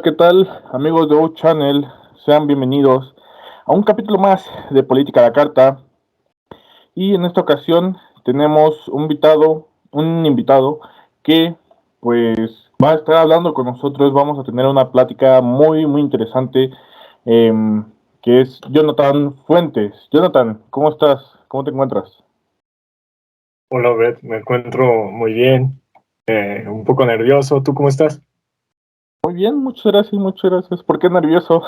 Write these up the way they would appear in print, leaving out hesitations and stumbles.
¿qué tal, amigos de O Channel? Sean bienvenidos a un capítulo más de Política a la Carta. Y en esta ocasión tenemos un invitado que pues va a estar hablando con nosotros. Vamos a tener una plática muy interesante, que es Jonathan Fuentes. Jonathan, ¿cómo estás? ¿Cómo te encuentras? Hola, Beth, me encuentro muy bien, un poco nervioso. ¿Tú cómo estás? Muy bien, muchas gracias, muchas gracias. ¿Por qué nervioso?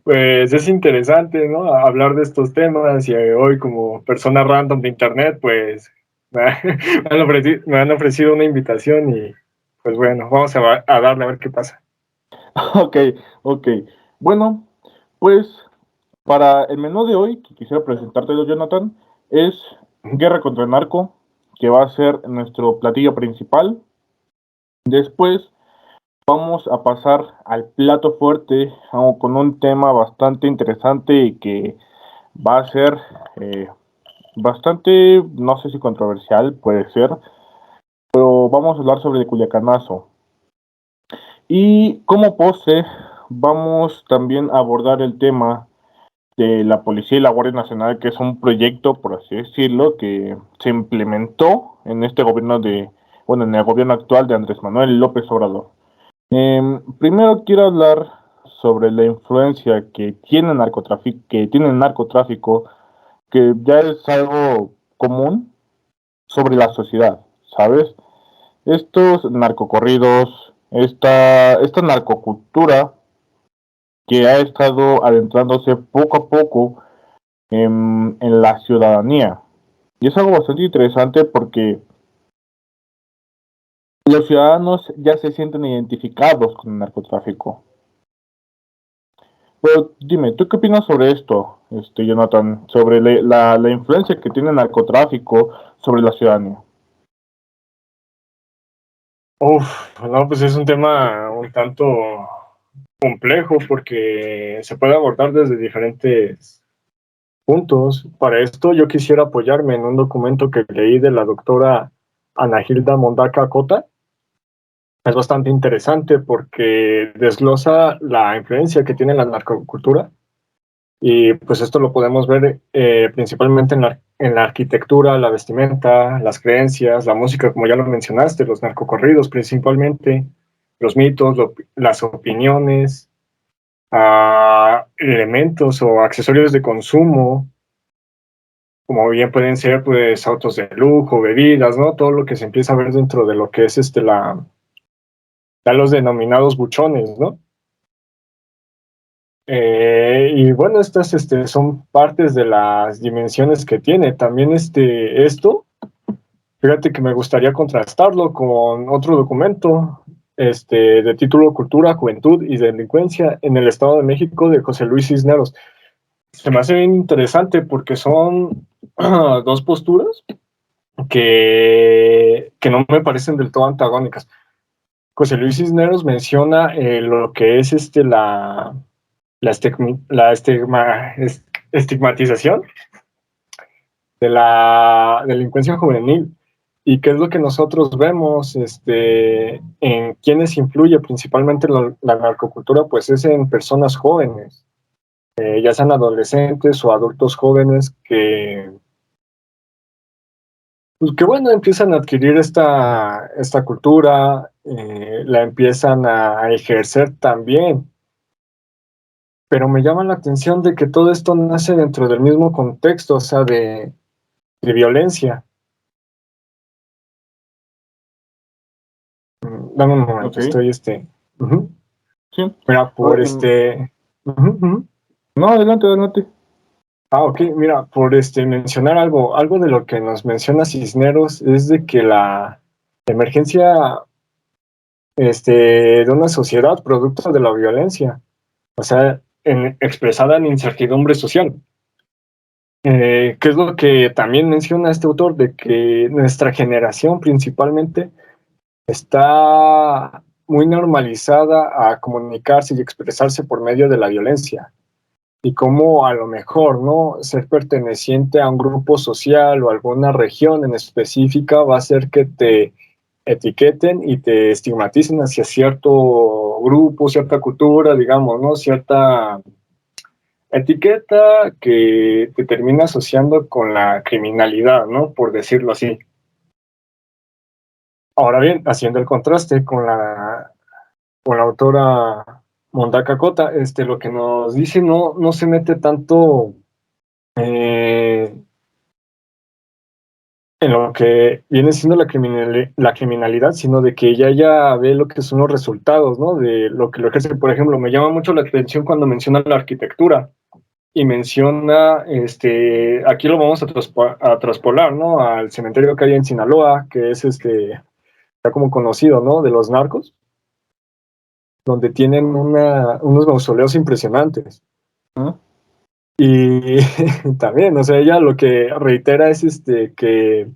Pues es interesante, ¿no? Hablar de estos temas y hoy como persona random de internet, pues me han ofrecido una invitación y pues bueno, vamos a darle a ver qué pasa. Ok, ok. Bueno, pues para el menú de hoy, que quisiera presentártelo, Jonathan, es Guerra contra el Narco, que va a ser nuestro platillo principal. Después vamos a pasar al plato fuerte, con un tema bastante interesante y que va a ser eh, bastante, no sé si controversial, puede ser, pero vamos a hablar sobre el Culiacanazo. Y como postre, vamos también a abordar el tema de la Policía y la Guardia Nacional, que es un proyecto, por así decirlo, que se implementó en este gobierno en el gobierno actual de Andrés Manuel López Obrador. Primero quiero hablar sobre la influencia que tiene el narcotráfico, que ya es algo común sobre la sociedad, ¿sabes? Estos narcocorridos, esta narcocultura que ha estado adentrándose poco a poco en la ciudadanía. Y es algo bastante interesante porque los ciudadanos ya se sienten identificados con el narcotráfico. Pero dime, ¿tú qué opinas sobre esto, Jonathan? Sobre la influencia que tiene el narcotráfico sobre la ciudadanía. Uf, no, pues es un tema un tanto complejo porque se puede abordar desde diferentes puntos. Para esto yo quisiera apoyarme en un documento que leí de la doctora Ana Hilda Mondaca Cota. Es bastante interesante porque desglosa la influencia que tiene la narcocultura y pues esto lo podemos ver principalmente en la arquitectura, la vestimenta, las creencias, la música, como ya lo mencionaste, los narcocorridos principalmente, los mitos, las opiniones, elementos o accesorios de consumo, como bien pueden ser pues autos de lujo, bebidas, ¿no? Todo lo que se empieza a ver dentro de lo que es ya los denominados buchones, ¿no? Y bueno, estas son partes de las dimensiones que tiene. También esto, fíjate que me gustaría contrastarlo con otro documento de título Cultura, Juventud y Delincuencia en el Estado de México de José Luis Cisneros. Se me hace bien interesante porque son dos posturas que no me parecen del todo antagónicas. José Luis Cisneros menciona lo que es la estigmatización de la delincuencia juvenil y qué es lo que nosotros vemos en quienes influye principalmente la narcocultura, pues es en personas jóvenes, ya sean adolescentes o adultos jóvenes que bueno, empiezan a adquirir esta cultura, la empiezan a ejercer también, pero me llama la atención de que todo esto nace dentro del mismo contexto, o sea, de violencia. Dame un Ok, momento, ujú. sí. Mira, Ah, por ujú, ujú. no, adelante, adelante. Ok, mira, por mencionar algo de lo que nos menciona Cisneros es de que la emergencia de una sociedad producto de la violencia, o sea, expresada en incertidumbre social. ¿Qué es lo que también menciona este autor? De que nuestra generación principalmente está muy normalizada a comunicarse y expresarse por medio de la violencia. Y cómo a lo mejor, ¿no? Ser perteneciente a un grupo social o alguna región en específica va a hacer que te etiqueten y te estigmaticen hacia cierto grupo, cierta cultura, digamos, ¿no? Cierta etiqueta que te termina asociando con la criminalidad, ¿no? Por decirlo así. Ahora bien, haciendo el contraste con la autora Mondaka Kota, lo que nos dice no se mete tanto eh, en lo que viene siendo la criminalidad, sino de que ella ya ve lo que son los resultados, ¿no? De lo que lo ejerce. Por ejemplo, me llama mucho la atención cuando menciona la arquitectura y menciona, aquí lo vamos a traspolar, ¿no? Al cementerio que hay en Sinaloa, que es ya como conocido, ¿no? De los narcos, donde tienen unos mausoleos impresionantes. ¿Mm? Y también, o sea, ella lo que reitera es que,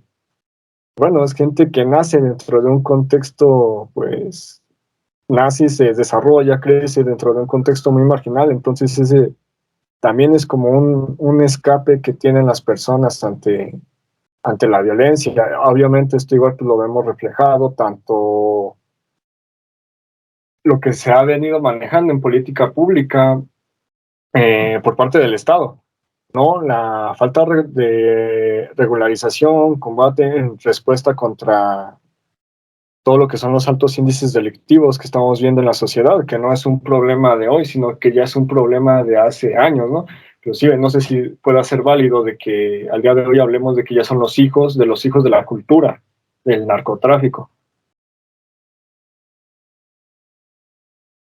bueno, es gente que nace dentro de un contexto, pues, nace y se desarrolla, crece dentro de un contexto muy marginal, entonces ese también es como un escape que tienen las personas ante la violencia. Obviamente esto igual pues, lo vemos reflejado, tanto lo que se ha venido manejando en política pública por parte del Estado, ¿no? La falta de regularización, combate en respuesta contra todo lo que son los altos índices delictivos que estamos viendo en la sociedad, que no es un problema de hoy, sino que ya es un problema de hace años, ¿no? Inclusive, no sé si pueda ser válido de que al día de hoy hablemos de que ya son los hijos de la cultura, del narcotráfico.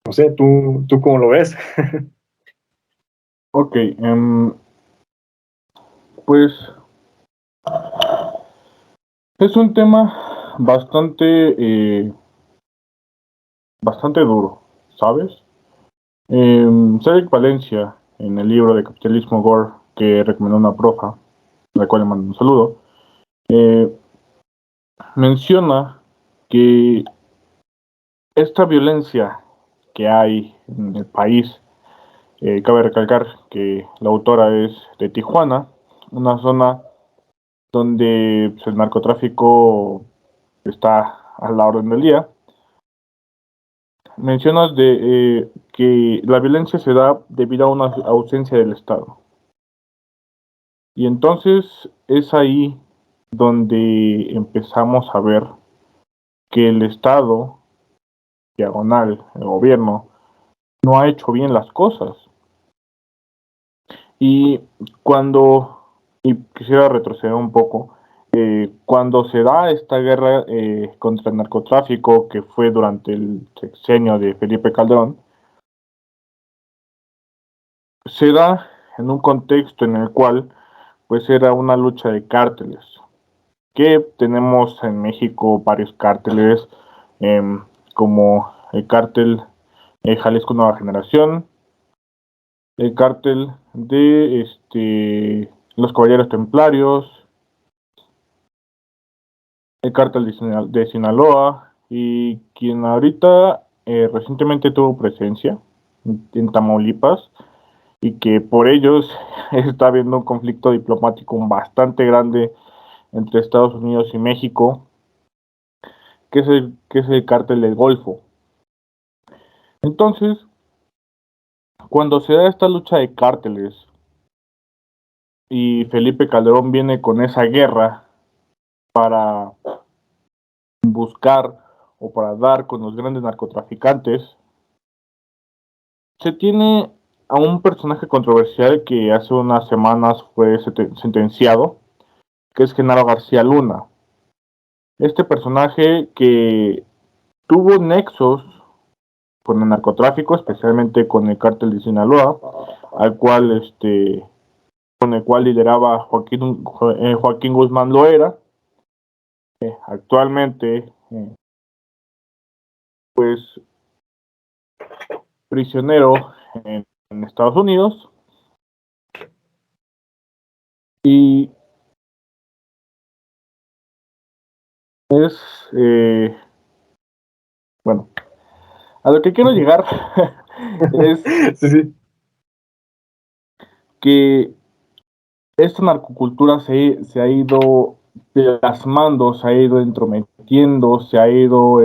No sé, ¿tú cómo lo ves? Ok, pues es un tema bastante duro, ¿sabes? Cedric Valencia, en el libro de Capitalismo Gore que recomendó una profa, a la cual le mando un saludo, eh, menciona que esta violencia que hay en el país, cabe recalcar que la autora es de Tijuana, una zona donde pues, el narcotráfico está a la orden del día. Mencionas que la violencia se da debido a una ausencia del Estado. Y entonces es ahí donde empezamos a ver que el Estado, diagonal, el gobierno, no ha hecho bien las cosas. Y y quisiera retroceder un poco, cuando se da esta guerra contra el narcotráfico, que fue durante el sexenio de Felipe Calderón, se da en un contexto en el cual pues era una lucha de cárteles, que tenemos en México varios cárteles, eh, como el cártel Jalisco Nueva Generación, el cártel de los Caballeros Templarios, el cártel de Sinaloa, y quien ahorita recientemente tuvo presencia en Tamaulipas, y que por ellos está habiendo un conflicto diplomático bastante grande entre Estados Unidos y México, que es el cártel del Golfo. Entonces, cuando se da esta lucha de cárteles y Felipe Calderón viene con esa guerra para buscar o para dar con los grandes narcotraficantes, se tiene a un personaje controversial que hace unas semanas fue sentenciado, que es Genaro García Luna. Este personaje que tuvo nexos con el narcotráfico, especialmente con el cártel de Sinaloa, al cual con el cual lideraba Joaquín Guzmán Loera, actualmente pues prisionero en Estados Unidos. Y es bueno, a lo que quiero llegar es Sí, sí. que esta narcocultura se ha ido plasmando, se ha ido entrometiendo, se ha ido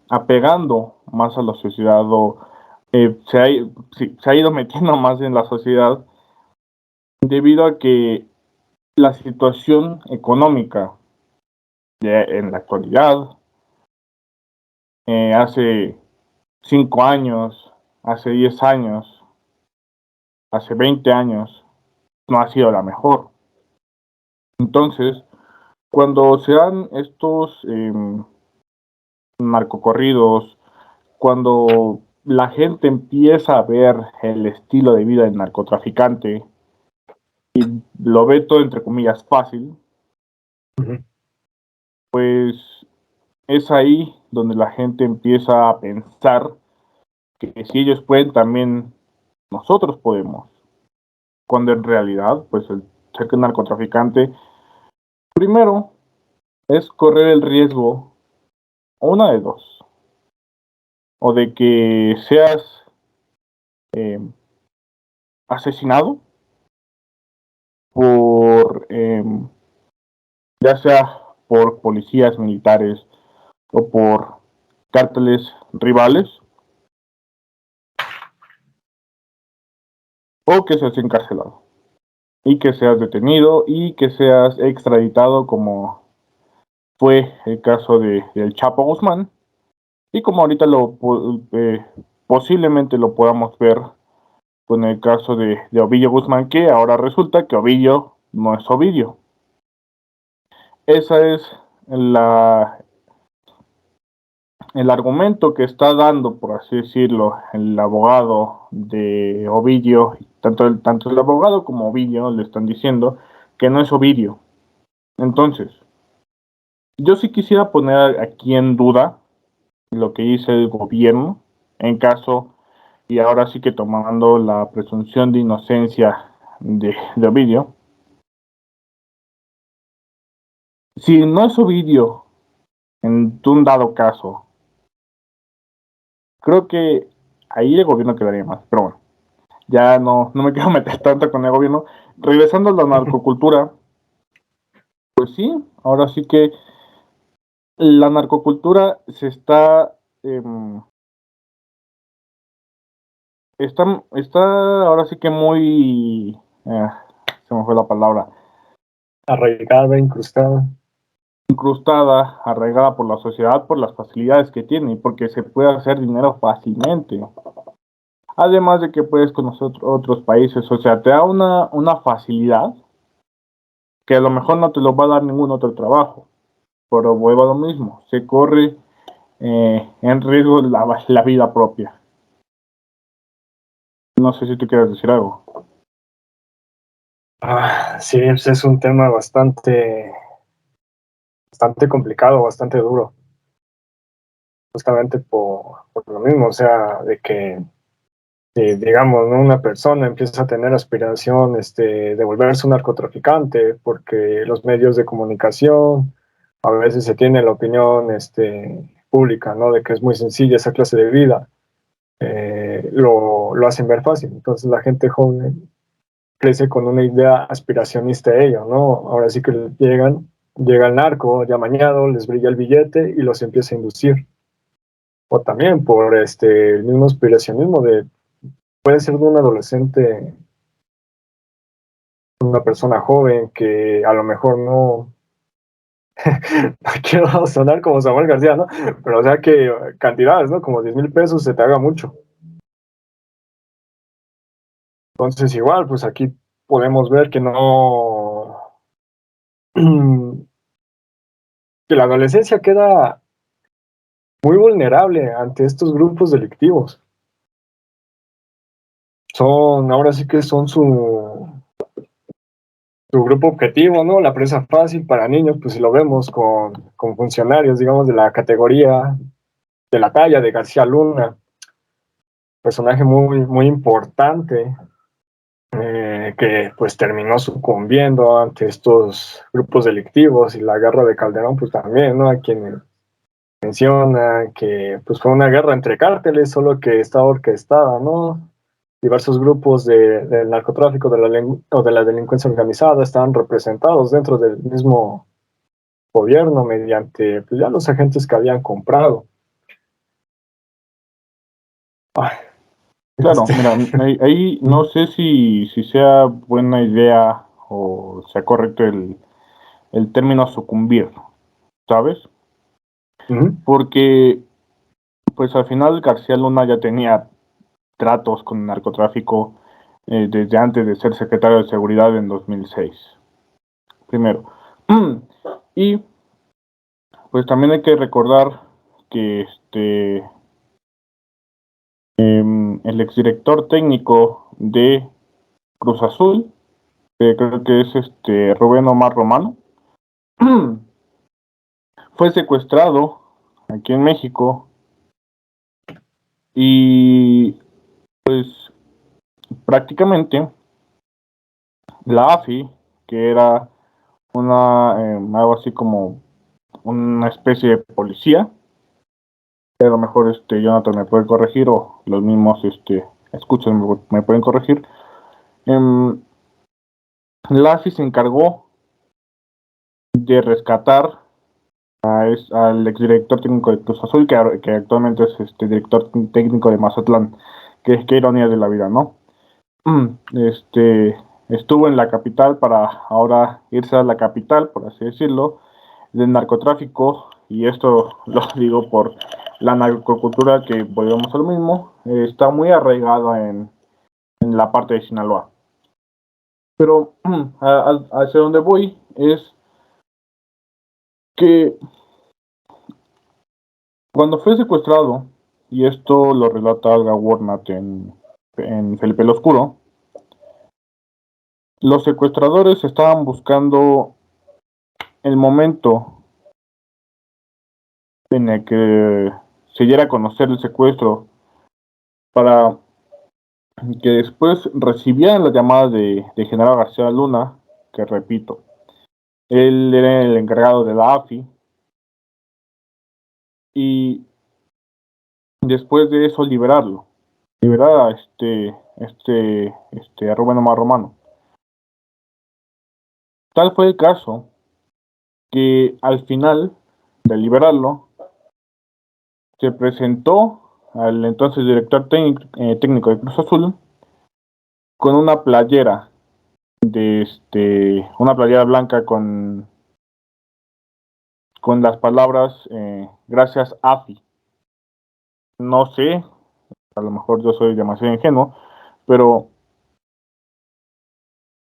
apegando más a la sociedad o se ha ido metiendo más en la sociedad debido a que la situación económica en la actualidad, hace 5 años, hace 10 años, hace 20 años, no ha sido la mejor. Entonces, cuando se dan estos narcocorridos, cuando la gente empieza a ver el estilo de vida del narcotraficante y lo ve todo entre comillas fácil, pues es ahí donde la gente empieza a pensar que si ellos pueden, también nosotros podemos. Cuando en realidad, pues el ser narcotraficante, primero, es correr el riesgo, o una de dos, o de que seas eh, asesinado por, ya sea por policías militares o por cárteles rivales, o que seas encarcelado y que seas detenido y que seas extraditado, como fue el caso del Chapo Guzmán, y como ahorita posiblemente lo podamos ver con el caso de Ovidio Guzmán, que ahora resulta que Ovidio no es Ovidio. Esa es la, el argumento que está dando, por así decirlo, el abogado de Ovidio. Tanto el abogado como Ovidio le están diciendo que no es Ovidio. Entonces, yo sí quisiera poner aquí en duda lo que dice el gobierno, en caso, y ahora sí que tomando la presunción de inocencia de Ovidio. Si no es Ovidio, en un dado caso, creo que ahí el gobierno quedaría más, pero bueno, ya no me quiero meter tanto con el gobierno. Regresando a la narcocultura, pues sí, ahora sí que la narcocultura está ahora sí que muy, se me fue la palabra, Arraigada, incrustada. incrustada, arraigada por la sociedad, por las facilidades que tiene y porque se puede hacer dinero fácilmente. Además de que puedes conocer otros países, o sea, te da una facilidad que a lo mejor no te lo va a dar ningún otro trabajo, pero vuelvo a lo mismo, se corre en riesgo la vida propia. No sé si tú quieres decir algo. Sí, pues es un tema bastante complicado, bastante duro, justamente por lo mismo, o sea, de que, digamos, ¿no? Una persona empieza a tener aspiración de volverse un narcotraficante porque los medios de comunicación, a veces se tiene la opinión pública, ¿no? De que es muy sencilla esa clase de vida, lo hacen ver fácil. Entonces la gente joven crece con una idea aspiracionista de ello, ¿no? Ahora sí que llega el narco ya mañado, les brilla el billete y los empieza a inducir. O también por el mismo aspiracionismo puede ser de un adolescente, una persona joven que a lo mejor no quiero sonar como Samuel García, ¿no? Pero o sea que cantidades, ¿no? Como 10,000 pesos se te haga mucho. Entonces igual, pues aquí podemos ver que no, que la adolescencia queda muy vulnerable ante estos grupos delictivos. Ahora sí que son su grupo objetivo, ¿no? La presa fácil para niños, pues si lo vemos con funcionarios, digamos, de la categoría, de la talla de García Luna, personaje muy importante, que pues terminó sucumbiendo ante estos grupos delictivos, y la guerra de Calderón, pues también, ¿no? A quien menciona que pues fue una guerra entre cárteles, solo que estaba orquestada, ¿no? diversos grupos del narcotráfico o de la delincuencia organizada estaban representados dentro del mismo gobierno mediante pues, ya los agentes que habían comprado. Claro, mira, ahí no sé si sea buena idea o sea correcto el término sucumbir, ¿sabes? Porque, pues al final García Luna ya tenía tratos con el narcotráfico desde antes de ser secretario de Seguridad en 2006. Primero. Y pues también hay que recordar que el exdirector técnico de Cruz Azul, creo que es Rubén Omar Romano, fue secuestrado aquí en México y pues prácticamente la AFI, que era algo así como una especie de policía, a lo mejor Jonathan me puede corregir o los mismos escuchas me pueden corregir. La AFI se encargó de rescatar al exdirector técnico de Cruz Azul, que actualmente es director técnico de Mazatlán. Qué ironía de la vida, ¿no? Estuvo en la capital para ahora irse a la capital, por así decirlo, del narcotráfico, y esto lo digo por la narcocultura, que volvemos a lo mismo, está muy arraigada en la parte de Sinaloa. Pero hacia donde voy es que cuando fue secuestrado, y esto lo relata Alga Warnat en Felipe el Oscuro, los secuestradores estaban buscando el momento en el que se diera a conocer el secuestro para que después recibieran la llamada de General García Luna, que repito, él era el encargado de la AFI, y después de eso liberar a Rubén Omar Romano. Tal fue el caso que al final de liberarlo, se presentó al entonces director técnico de Cruz Azul con una playera una playera blanca con las palabras gracias AFI. No sé, a lo mejor yo soy demasiado ingenuo, pero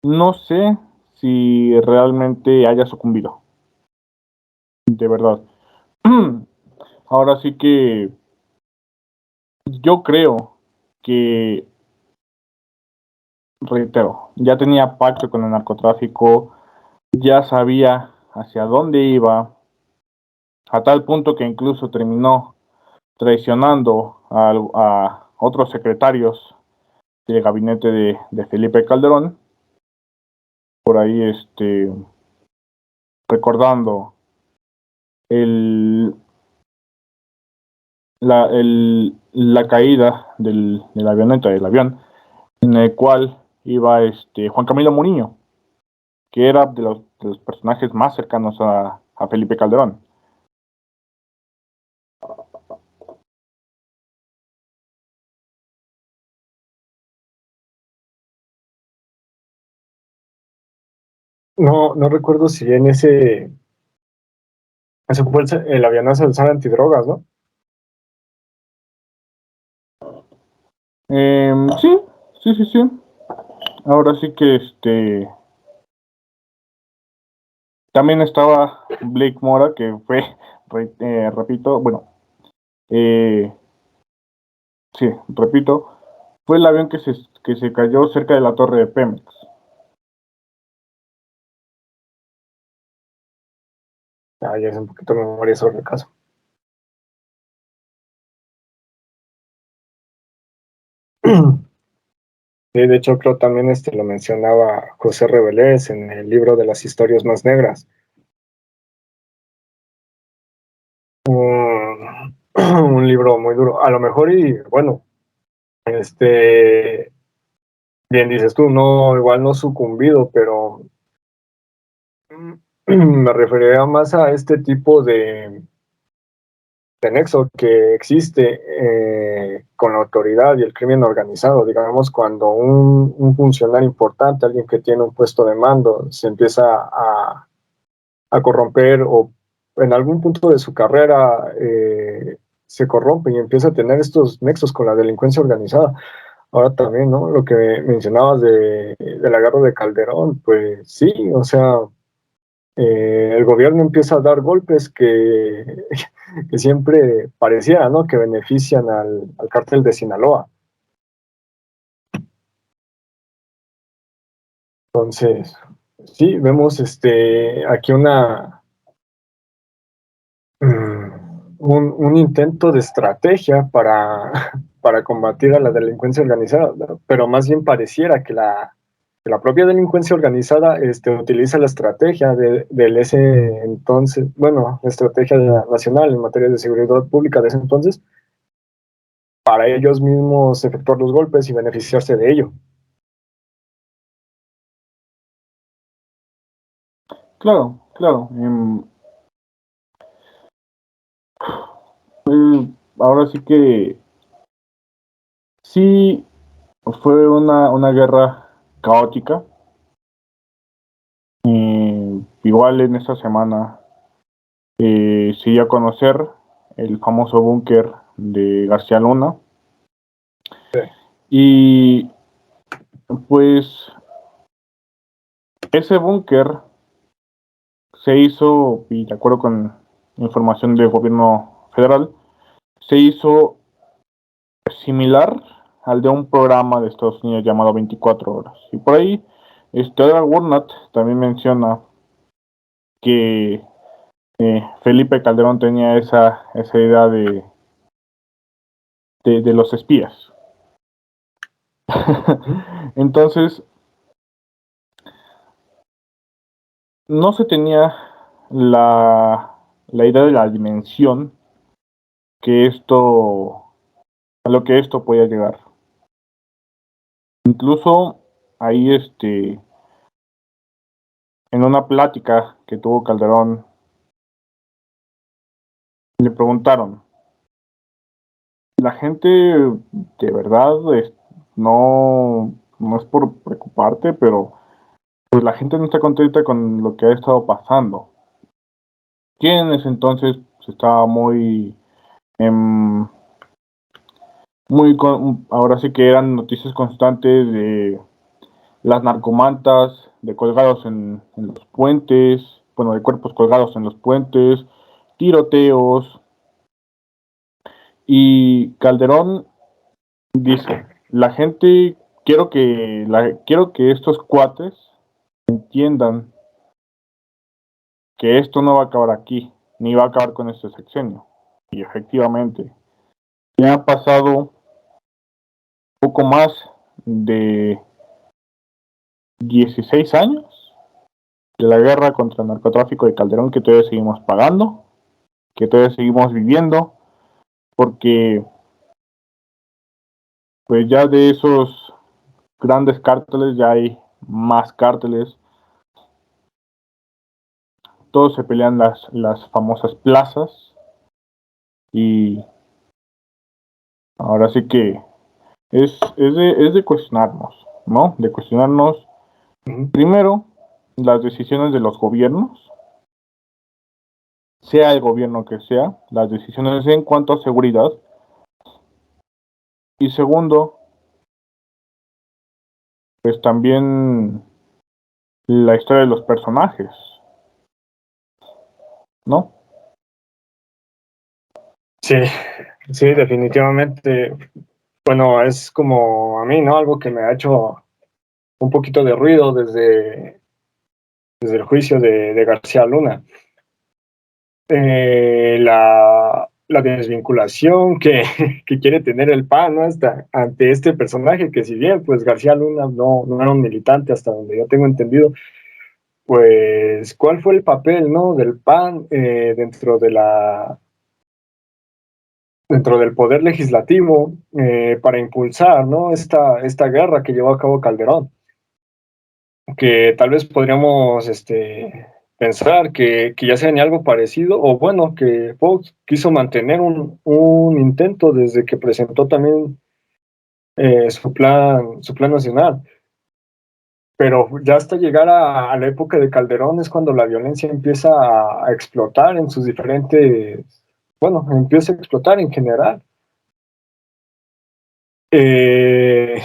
no sé si realmente haya sucumbido, de verdad. Ahora sí que yo creo que, reitero, ya tenía pacto con el narcotráfico, ya sabía hacia dónde iba, a tal punto que incluso terminó traicionando a otros secretarios del gabinete de Felipe Calderón, por ahí recordando el, la caída de la avioneta, del avión, en el cual iba Juan Camilo Muriño, que era de los personajes más cercanos a Felipe Calderón. No recuerdo si en ese fue el avionazo del SAR antidrogas, ¿no? Sí, sí. Ahora sí que también estaba Blake Mora, que fue, repito, bueno, sí, repito, fue el avión que se cayó cerca de la torre de Pemex. Ya es un poquito de memoria sobre el caso. Sí, de hecho, creo también lo mencionaba José Revelés en el libro de las historias más negras. Un libro muy duro. A lo mejor, y bueno, bien dices tú, no, igual no sucumbido, pero me referiría más a este tipo de nexo que existe con la autoridad y el crimen organizado. Digamos, cuando un funcionario importante, alguien que tiene un puesto de mando, se empieza a corromper o en algún punto de su carrera se corrompe y empieza a tener estos nexos con la delincuencia organizada. Ahora también, ¿no? Lo que mencionabas del agarro de Calderón, pues sí, o sea, el gobierno empieza a dar golpes que siempre pareciera, ¿no? Que benefician al cártel de Sinaloa. Entonces, sí, vemos aquí un intento de estrategia para combatir a la delincuencia organizada, ¿no? Pero más bien pareciera que la propia delincuencia organizada utiliza la estrategia del ese entonces, bueno, la estrategia nacional en materia de seguridad pública de ese entonces, para ellos mismos efectuar los golpes y beneficiarse de ello. Claro, claro. Ahora sí que sí fue una guerra caótica. Igual en esta semana se dio a conocer el famoso búnker de García Luna. Sí. Y pues ese búnker se hizo, y de acuerdo con información del gobierno federal, se hizo similar al de un programa de Estados Unidos llamado 24 horas. Y por ahí, Edward Warnock también menciona que Felipe Calderón tenía esa idea de los espías. Entonces, no se tenía la idea de la dimensión que a lo que esto podía llegar. Incluso ahí, en una plática que tuvo Calderón, le preguntaron, la gente de verdad no es por preocuparte, pero pues la gente no está contenta con lo que ha estado pasando. ¿Quién en ese entonces estaba em, ahora sí que eran noticias constantes de las narcomantas, de colgados en los puentes, bueno, de cuerpos colgados en los puentes, tiroteos? Y Calderón dice, la gente, quiero que estos cuates entiendan que esto no va a acabar aquí, ni va a acabar con este sexenio. Y efectivamente, ya ha pasado poco más de 16 años de la guerra contra el narcotráfico de Calderón, que todavía seguimos pagando, que todavía seguimos viviendo, porque pues ya de esos grandes cárteles ya hay más cárteles. Todos se pelean las famosas plazas, y ahora sí que es de cuestionarnos, ¿no? De cuestionarnos primero las decisiones de los gobiernos, sea el gobierno que sea, las decisiones en cuanto a seguridad, y segundo, pues también la historia de los personajes, ¿no? Sí, sí, definitivamente. Bueno, es como a mí, ¿no? Algo que me ha hecho un poquito de ruido desde el juicio de García Luna. La desvinculación que quiere tener el PAN, ¿no? Ante este personaje que si bien pues García Luna no era un militante hasta donde yo tengo entendido, pues ¿cuál fue el papel, ¿no? del PAN dentro dentro del poder legislativo para impulsar, ¿no? esta guerra que llevó a cabo Calderón, que tal vez podríamos pensar que ya sea ni algo parecido, o bueno, que Fox quiso mantener un intento desde que presentó también su plan nacional. Pero ya hasta llegar a la época de Calderón es cuando la violencia empieza a explotar en sus diferentes, bueno, empieza a explotar en general. Eh,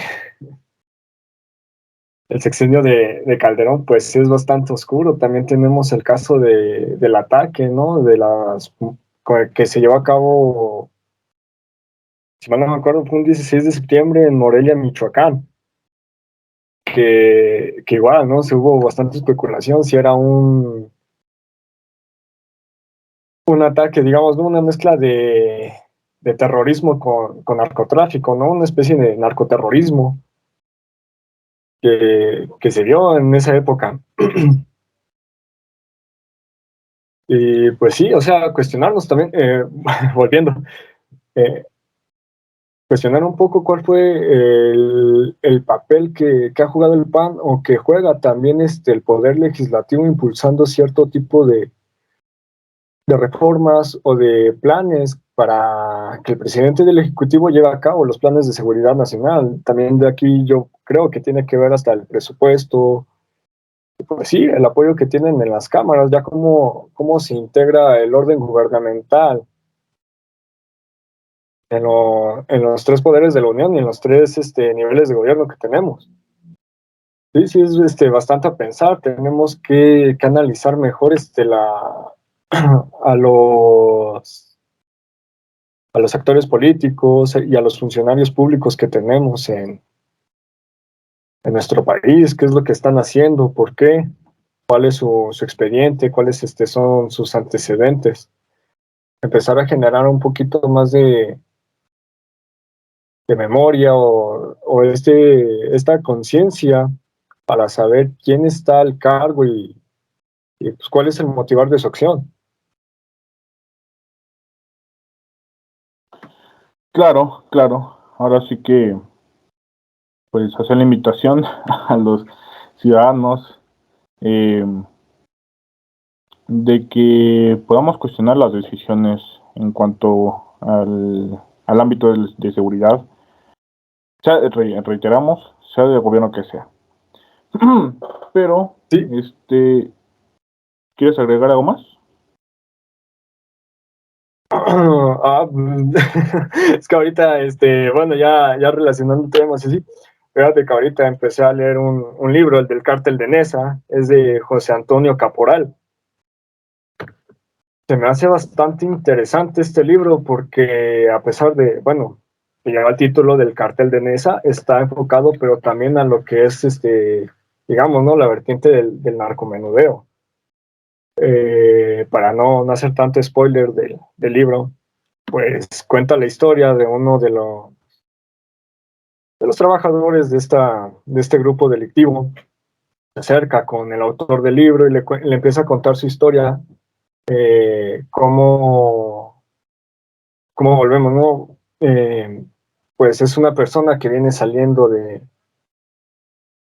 el sexenio de Calderón pues es bastante oscuro. También tenemos el caso del ataque, ¿no? Que se llevó a cabo, si mal no me acuerdo, fue un 16 de septiembre en Morelia, Michoacán, que igual, ¿no? Se hubo bastante especulación si era un ataque, digamos, ¿no? Una mezcla de terrorismo con narcotráfico, ¿no? Una especie de narcoterrorismo que se dio en esa época. Y pues sí, o sea, cuestionarnos también, volviendo, eh, cuestionar un poco cuál fue el papel que ha jugado el PAN o que juega también el poder legislativo impulsando cierto tipo de reformas o de planes para que el presidente del Ejecutivo lleve a cabo los planes de seguridad nacional. También de aquí yo creo que tiene que ver hasta el presupuesto, pues sí, el apoyo que tienen en las cámaras, ya cómo se integra el orden gubernamental en los tres poderes de la Unión y en los tres niveles de gobierno que tenemos. Sí, sí, es bastante a pensar. Tenemos que analizar mejor a a los actores políticos y a los funcionarios públicos que tenemos en nuestro país, qué es lo que están haciendo, por qué, cuál es su expediente, cuáles son sus antecedentes. Empezar a generar un poquito más de memoria o esta conciencia para saber quién está al cargo y pues, cuál es el motivar de su acción. Claro, claro. Ahora sí que, pues, hacer la invitación a los ciudadanos eh, de que podamos cuestionar las decisiones en cuanto al ámbito de seguridad, reiteramos, sea del gobierno que sea. Pero, Sí. ¿quieres agregar algo más? Es que ahorita, bueno, ya relacionando temas así, fíjate que ahorita empecé a leer un libro, el del Cártel de Neza, es de José Antonio Caporal. Se me hace bastante interesante este libro porque a pesar de, bueno, que lleva el título del Cártel de Neza, está enfocado pero también a lo que es, digamos, ¿no? La vertiente del narcomenudeo. Para no hacer tanto spoiler del libro, pues cuenta la historia de uno de los trabajadores de este grupo delictivo. Se acerca con el autor del libro y le empieza a contar su historia, cómo volvemos, ¿no? Pues es una persona que viene saliendo de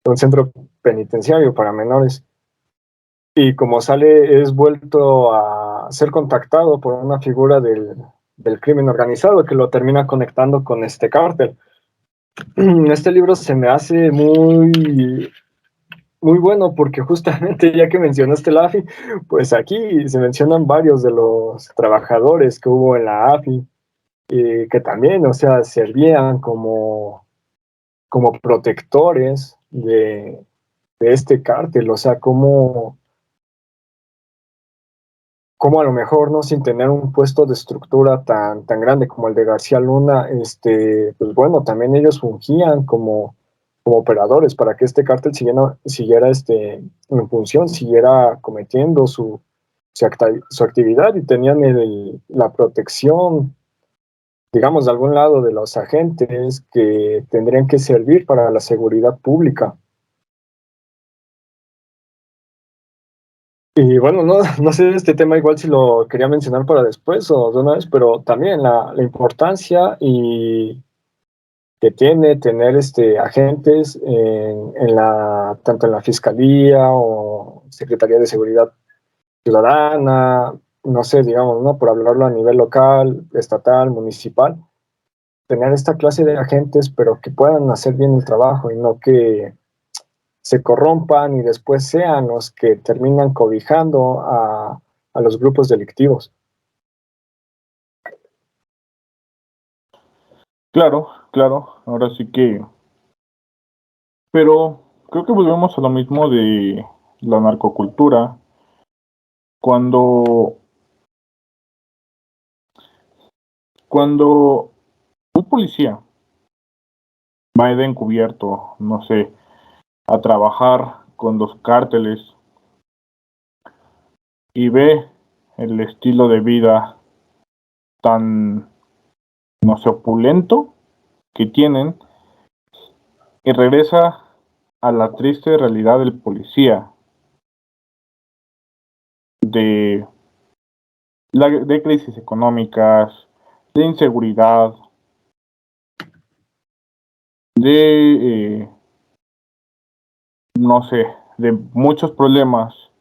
un centro penitenciario para menores y como sale es vuelto a ser contactado por una figura del crimen organizado que lo termina conectando con este cártel. Este libro se me hace muy bueno porque justamente ya que mencionaste la AFI, pues aquí se mencionan varios de los trabajadores que hubo en la AFI y que también, o sea, servían como protectores de este cártel, o sea, como a lo mejor, ¿no? Sin tener un puesto de estructura tan grande como el de García Luna, pues bueno, también ellos fungían como operadores para que este cártel siguiera en función, siguiera cometiendo su actividad y tenían la protección, digamos, de algún lado de los agentes que tendrían que servir para la seguridad pública. Y bueno, no sé este tema igual si lo quería mencionar para después o de una vez, pero también la importancia y que tiene tener agentes tanto en la Fiscalía o Secretaría de Seguridad Ciudadana, no sé, digamos, ¿no? Por hablarlo a nivel local, estatal, municipal, tener esta clase de agentes, pero que puedan hacer bien el trabajo y no que se corrompan y después sean los que terminan cobijando a los grupos delictivos. Claro, claro, ahora sí que... Pero creo que volvemos a lo mismo de la narcocultura, cuando, cuando un policía va de encubierto, no sé, a trabajar con los cárteles y ve el estilo de vida tan, no sé, opulento que tienen y regresa a la triste realidad del policía, de, de crisis económicas, de inseguridad, de, no sé, de muchos problemas,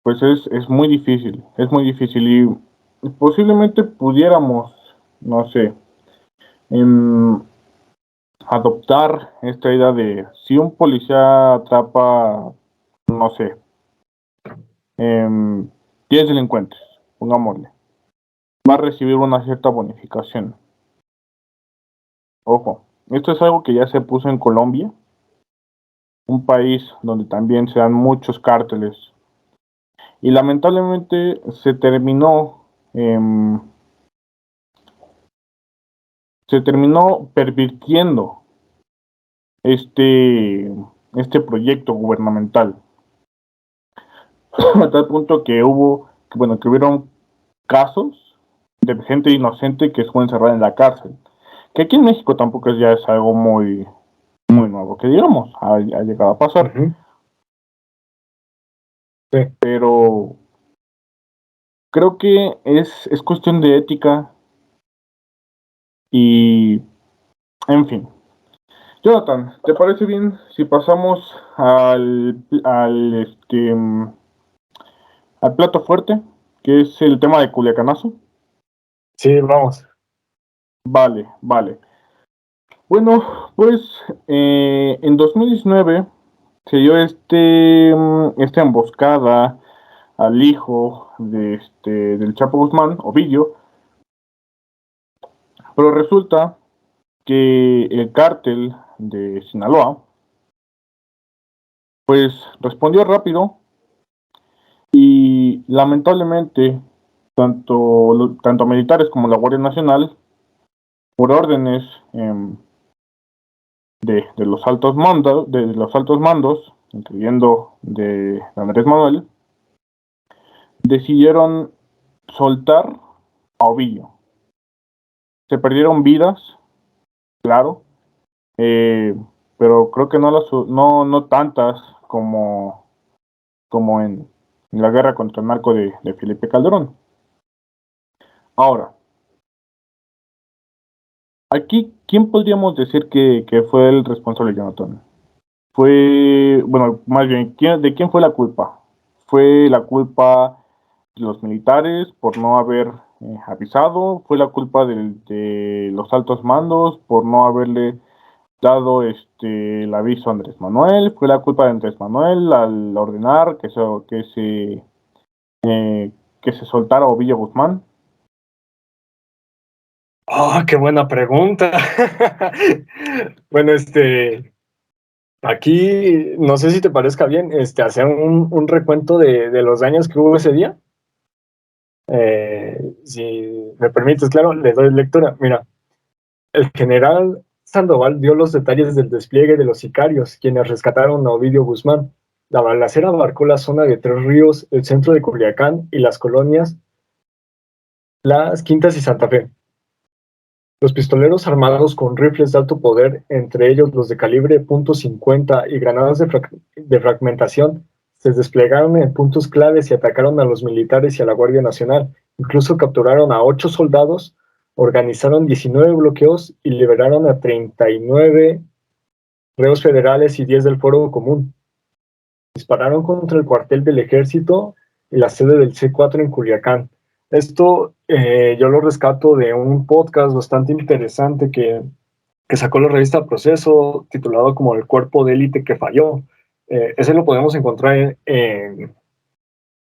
pues es muy difícil y posiblemente pudiéramos, no sé, em, adoptar esta idea de si un policía atrapa, no sé, 10 delincuentes, pongámosle, va a recibir una cierta bonificación. Ojo, esto es algo que ya se puso en Colombia, un país donde también se dan muchos cárteles y lamentablemente eh, se terminó pervirtiendo este, este proyecto gubernamental a tal punto que bueno, que hubieron casos de gente inocente que fue encerrada en la cárcel, que aquí en México tampoco ya es algo muy nuevo, que digamos, ha llegado a pasar, Uh-huh. Sí. pero creo que es cuestión de ética y, en fin. Jonathan, ¿te parece bien si pasamos al plato fuerte, que es el tema de Culiacanazo? Sí, vamos. Vale, vale. Bueno, pues en 2019 se dio esta emboscada al hijo del Chapo Guzmán, Ovidio, pero resulta que el cártel de Sinaloa, pues respondió rápido y lamentablemente tanto militares como la Guardia Nacional, por órdenes de los altos mandos, incluyendo de Andrés Manuel, decidieron soltar a Ovillo. Se perdieron vidas, claro, eh, pero creo que no tantas como en la guerra contra el narco de Felipe Calderón. Ahora, aquí, ¿quién podríamos decir que fue el responsable, Jonathan? Bueno, más bien, ¿de quién fue la culpa? ¿Fue la culpa de los militares por no haber avisado? ¿Fue la culpa de los altos mandos por no haberle dado el aviso a Andrés Manuel? ¿Fue la culpa de Andrés Manuel al ordenar eh, que se soltara Ovidio Guzmán? Oh, qué buena pregunta. Bueno, aquí no sé si te parezca bien, hacer un recuento de los daños que hubo ese día. Si me permites, claro, le doy lectura. Mira, el general Sandoval dio los detalles del despliegue de los sicarios, quienes rescataron a Ovidio Guzmán. La balacera abarcó la zona de Tres Ríos, el centro de Culiacán y las colonias Las Quintas y Santa Fe. Los pistoleros armados con rifles de alto poder, entre ellos los de calibre .50 y granadas de fragmentación, Se desplegaron en puntos claves y atacaron a los militares y a la Guardia Nacional. Incluso capturaron a 8 soldados, organizaron 19 bloqueos y liberaron a 39 reos federales y 10 del Fuero Común. Dispararon contra el cuartel del ejército y la sede del C4 en Culiacán. Esto yo lo rescato de un podcast bastante interesante que sacó la revista Proceso, titulado como El cuerpo de élite que falló. Ese lo podemos encontrar en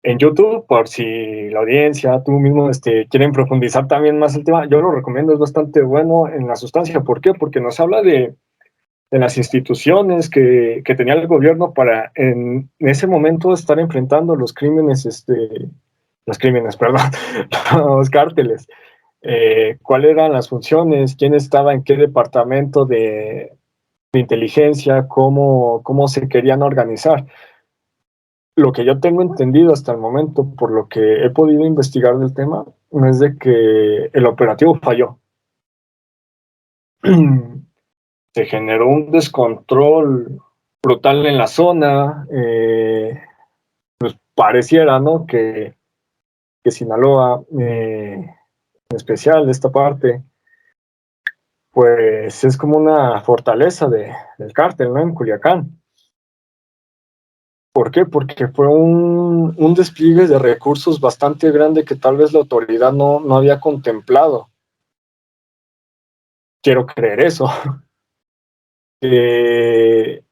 YouTube, por si la audiencia, tú mismo, quieren profundizar también más el tema. Yo lo recomiendo, es bastante bueno en la sustancia. ¿Por qué? Porque nos habla de las instituciones que tenía el gobierno para en ese momento estar enfrentando los crímenes, perdón, los cárteles. ¿Cuáles eran las funciones? ¿Quién estaba en qué departamento de inteligencia? ¿Cómo se querían organizar? Lo que yo tengo entendido hasta el momento, por lo que he podido investigar del tema, es de que el operativo falló. Se generó un descontrol brutal en la zona. Pues pareciera, ¿no? Que Sinaloa, en especial esta parte, pues es como una fortaleza del cártel, ¿no? En Culiacán. ¿Por qué? Porque fue un despliegue de recursos bastante grande que tal vez la autoridad no había contemplado. Quiero creer eso. Que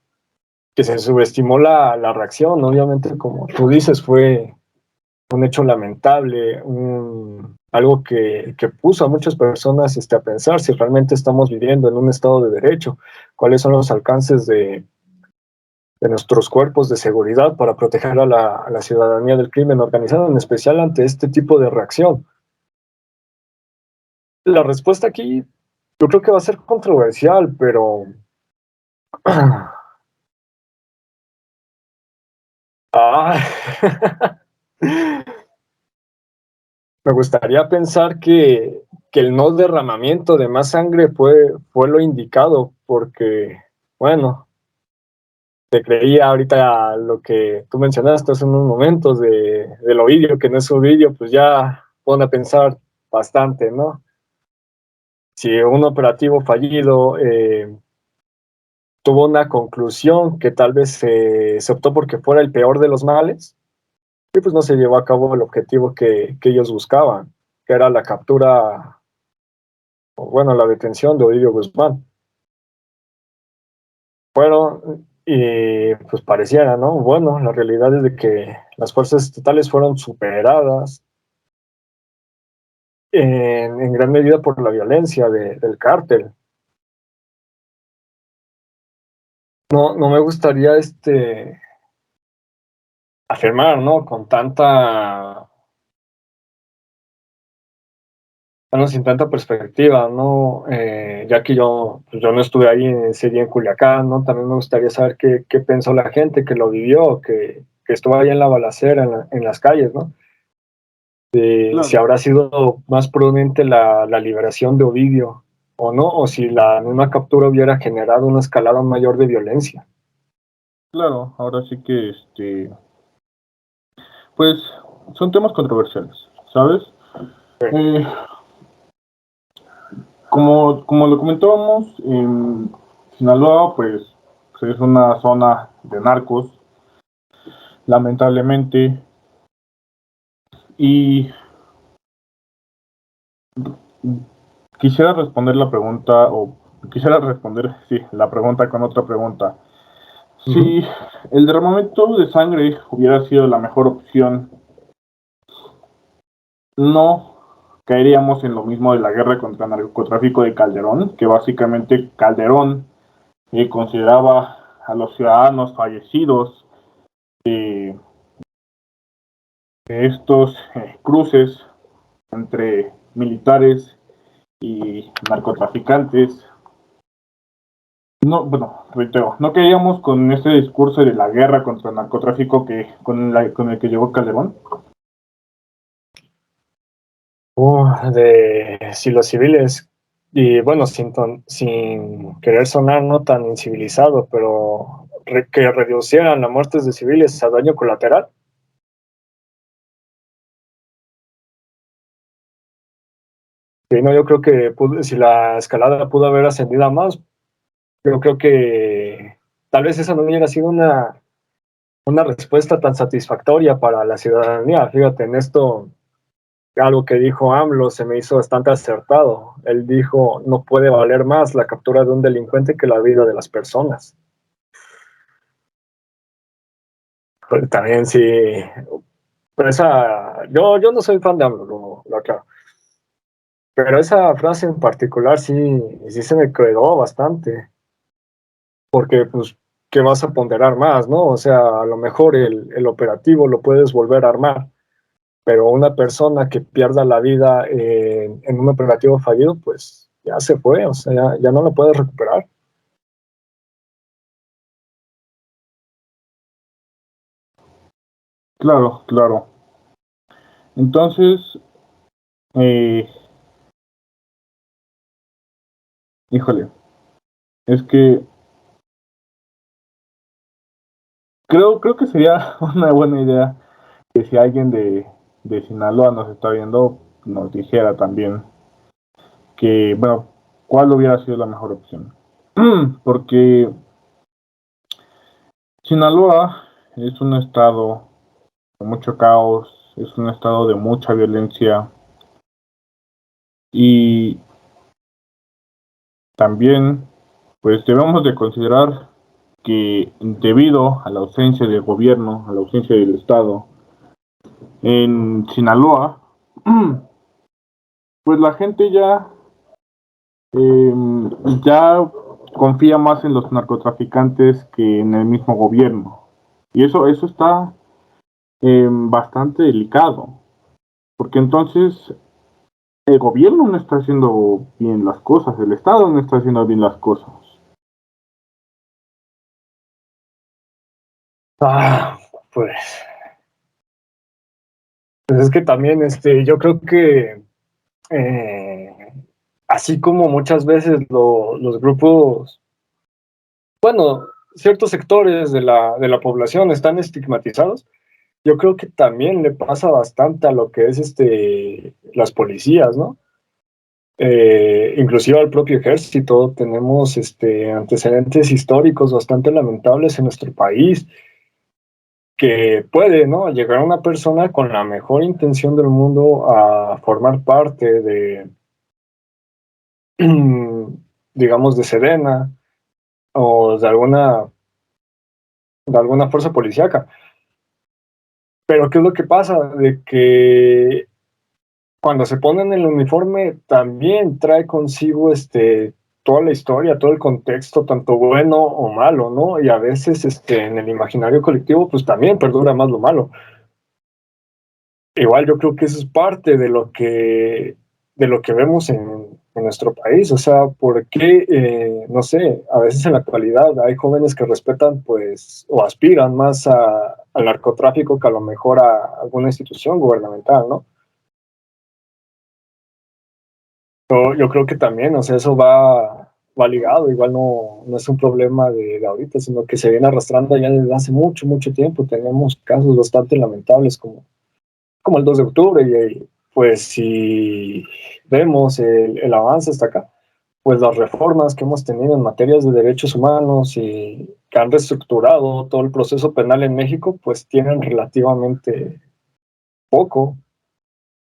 se subestimó la reacción. Obviamente, como tú dices, fue un hecho lamentable, algo que puso a muchas personas a pensar si realmente estamos viviendo en un estado de derecho, cuáles son los alcances de nuestros cuerpos de seguridad para proteger a la ciudadanía del crimen organizado, en especial ante este tipo de reacción. La respuesta aquí yo creo que va a ser controversial, pero me gustaría pensar que el no derramamiento de más sangre fue lo indicado, porque, bueno, te creía ahorita lo que tú mencionaste hace unos momentos del Ovidio, que no es Ovidio, pues ya pone a pensar bastante, ¿no? Si un operativo fallido tuvo una conclusión que tal vez se optó porque fuera el peor de los males, y pues no se llevó a cabo el objetivo que ellos buscaban, que era la captura, o bueno, la detención de Ovidio Guzmán. Fueron, y pues pareciera, ¿no? Bueno, la realidad es de que las fuerzas estatales fueron superadas en gran medida por la violencia del cártel. No me gustaría afirmar, ¿no? Con sin tanta perspectiva, ¿no? Ya que yo no estuve ahí ese día en Culiacán, ¿no? También me gustaría saber qué pensó la gente que lo vivió, que estuvo ahí en la balacera, en las calles, ¿no? Claro. Si habrá sido más prudente la liberación de Ovidio o no, o si la misma captura hubiera generado una escalada mayor de violencia. Claro, ahora sí que pues son temas controversiales, ¿sabes? Sí. Como lo comentábamos, en Sinaloa pues es una zona de narcos, lamentablemente, y quisiera responder la pregunta, la pregunta con otra pregunta. Si el derramamiento de sangre hubiera sido la mejor opción, no caeríamos en lo mismo de la guerra contra el narcotráfico de Calderón, que básicamente Calderón consideraba a los ciudadanos fallecidos de estos cruces entre militares y narcotraficantes. No, bueno, reitero, no caíamos con ese discurso de la guerra contra el narcotráfico con el que llegó Calderón. Si los civiles, y bueno, sin querer sonar no tan incivilizado, pero que reducieran las muertes de civiles a daño colateral. Sí, no, yo creo que si la escalada pudo haber ascendido a más, yo creo que tal vez esa no hubiera sido una respuesta tan satisfactoria para la ciudadanía. Fíjate, en esto, algo que dijo AMLO se me hizo bastante acertado. Él dijo, no puede valer más la captura de un delincuente que la vida de las personas. Pero también sí, pero yo no soy fan de AMLO, lo aclaro. Pero esa frase en particular sí se me quedó bastante, porque pues, ¿qué vas a ponderar más, no? O sea, a lo mejor el operativo lo puedes volver a armar, pero una persona que pierda la vida en un operativo fallido, pues ya se fue, o sea, ya no lo puedes recuperar. Claro, claro. Entonces, eh, híjole, es que creo que sería una buena idea que si alguien de Sinaloa nos está viendo, nos dijera también que, bueno, cuál hubiera sido la mejor opción. Porque Sinaloa es un estado de mucho caos, es un estado de mucha violencia y también, pues debemos de considerar que debido a la ausencia del gobierno, a la ausencia del Estado en Sinaloa, pues la gente eh, ya confía más en los narcotraficantes que en el mismo gobierno. Y eso está bastante delicado, porque entonces el gobierno no está haciendo bien las cosas, el Estado no está haciendo bien las cosas. Ah, pues, pues es que también yo creo que eh, así como muchas veces los grupos, bueno, ciertos sectores de la población están estigmatizados, yo creo que también le pasa bastante a lo que es las policías, ¿no? Inclusive al propio ejército, tenemos antecedentes históricos bastante lamentables en nuestro país, que puede, ¿no? Llegar una persona con la mejor intención del mundo a formar parte digamos, de Sedena o de alguna fuerza policíaca. Pero ¿qué es lo que pasa? De que cuando se ponen el uniforme también trae consigo toda la historia, todo el contexto, tanto bueno o malo, ¿no? Y a veces en el imaginario colectivo pues también perdura más lo malo. Igual yo creo que eso es parte de lo que vemos en nuestro país. O sea, ¿por qué, no sé, a veces en la actualidad hay jóvenes que respetan pues o aspiran más al narcotráfico que a lo mejor a alguna institución gubernamental, ¿no? Yo creo que también, o sea, eso va ligado, igual no es un problema de ahorita, sino que se viene arrastrando ya desde hace mucho, mucho tiempo. Tenemos casos bastante lamentables como el 2 de octubre, y pues si vemos el avance hasta acá, pues las reformas que hemos tenido en materias de derechos humanos y que han reestructurado todo el proceso penal en México, pues tienen relativamente poco.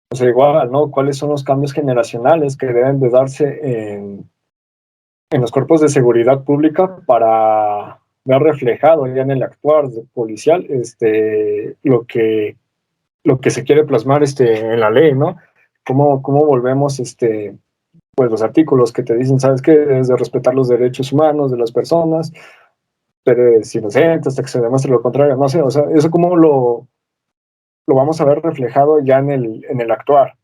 O sea, igual, ¿no? ¿Cuáles son los cambios generacionales que deben de darse en los cuerpos de seguridad pública para ver reflejado ya en el actuar policial lo que se quiere plasmar en la ley, ¿no? ¿Cómo volvemos pues los artículos que te dicen, sabes que debes de respetar los derechos humanos de las personas, pero eres inocente hasta que se demuestre lo contrario? No sé, o sea, eso cómo lo vamos a ver reflejado ya en el actuar.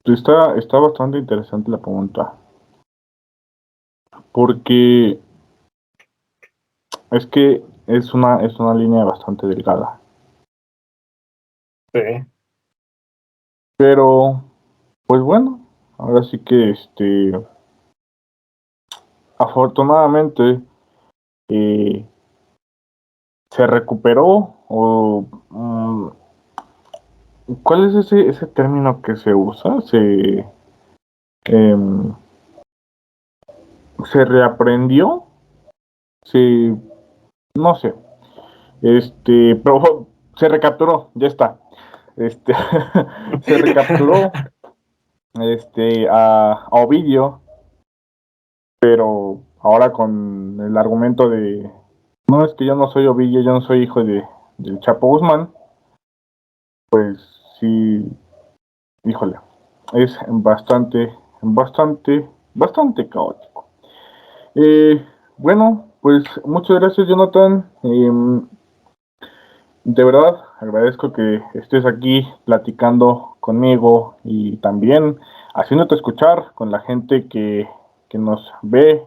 Está bastante interesante la pregunta, porque es que es una línea bastante delgada. Sí, Pero Pues bueno, ahora sí que afortunadamente eh, se recuperó ¿cuál es ese término que se usa? Em, se reaprendió, se, no sé, pero se recapturó, ya está. Este, se recapturó a Ovidio, pero ahora con el argumento de, no, es que yo no soy Ovidio, yo no soy hijo del Chapo Guzmán, pues sí, híjole, es bastante caótico. Bueno, pues muchas gracias, Jonathan. De verdad, agradezco que estés aquí platicando conmigo y también haciéndote escuchar con la gente que nos ve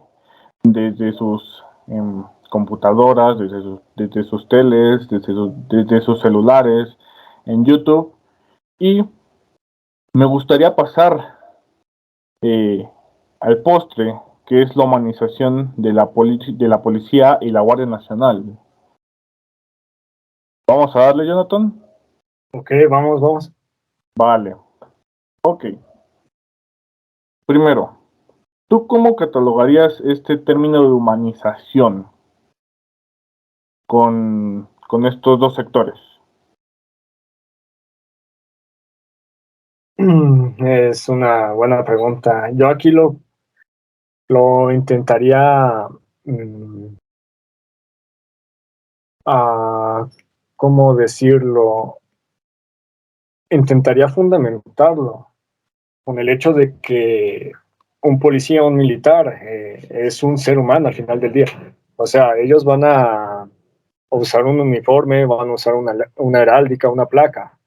desde sus computadoras, desde sus teles, desde sus celulares, en YouTube. Y me gustaría pasar eh, al postre, que es la humanización de la policía y la Guardia Nacional. Vamos a darle, Jonathan. Ok, vamos, vamos. Vale. Ok. Primero, ¿tú cómo catalogarías este término de humanización con estos dos sectores? Es una buena pregunta. Yo aquí lo intentaría, mm, ah, ¿cómo decirlo? Intentaría fundamentarlo con el hecho de que un policía o un militar es un ser humano al final del día. O sea, ellos van a usar un uniforme, van a usar una heráldica, una placa,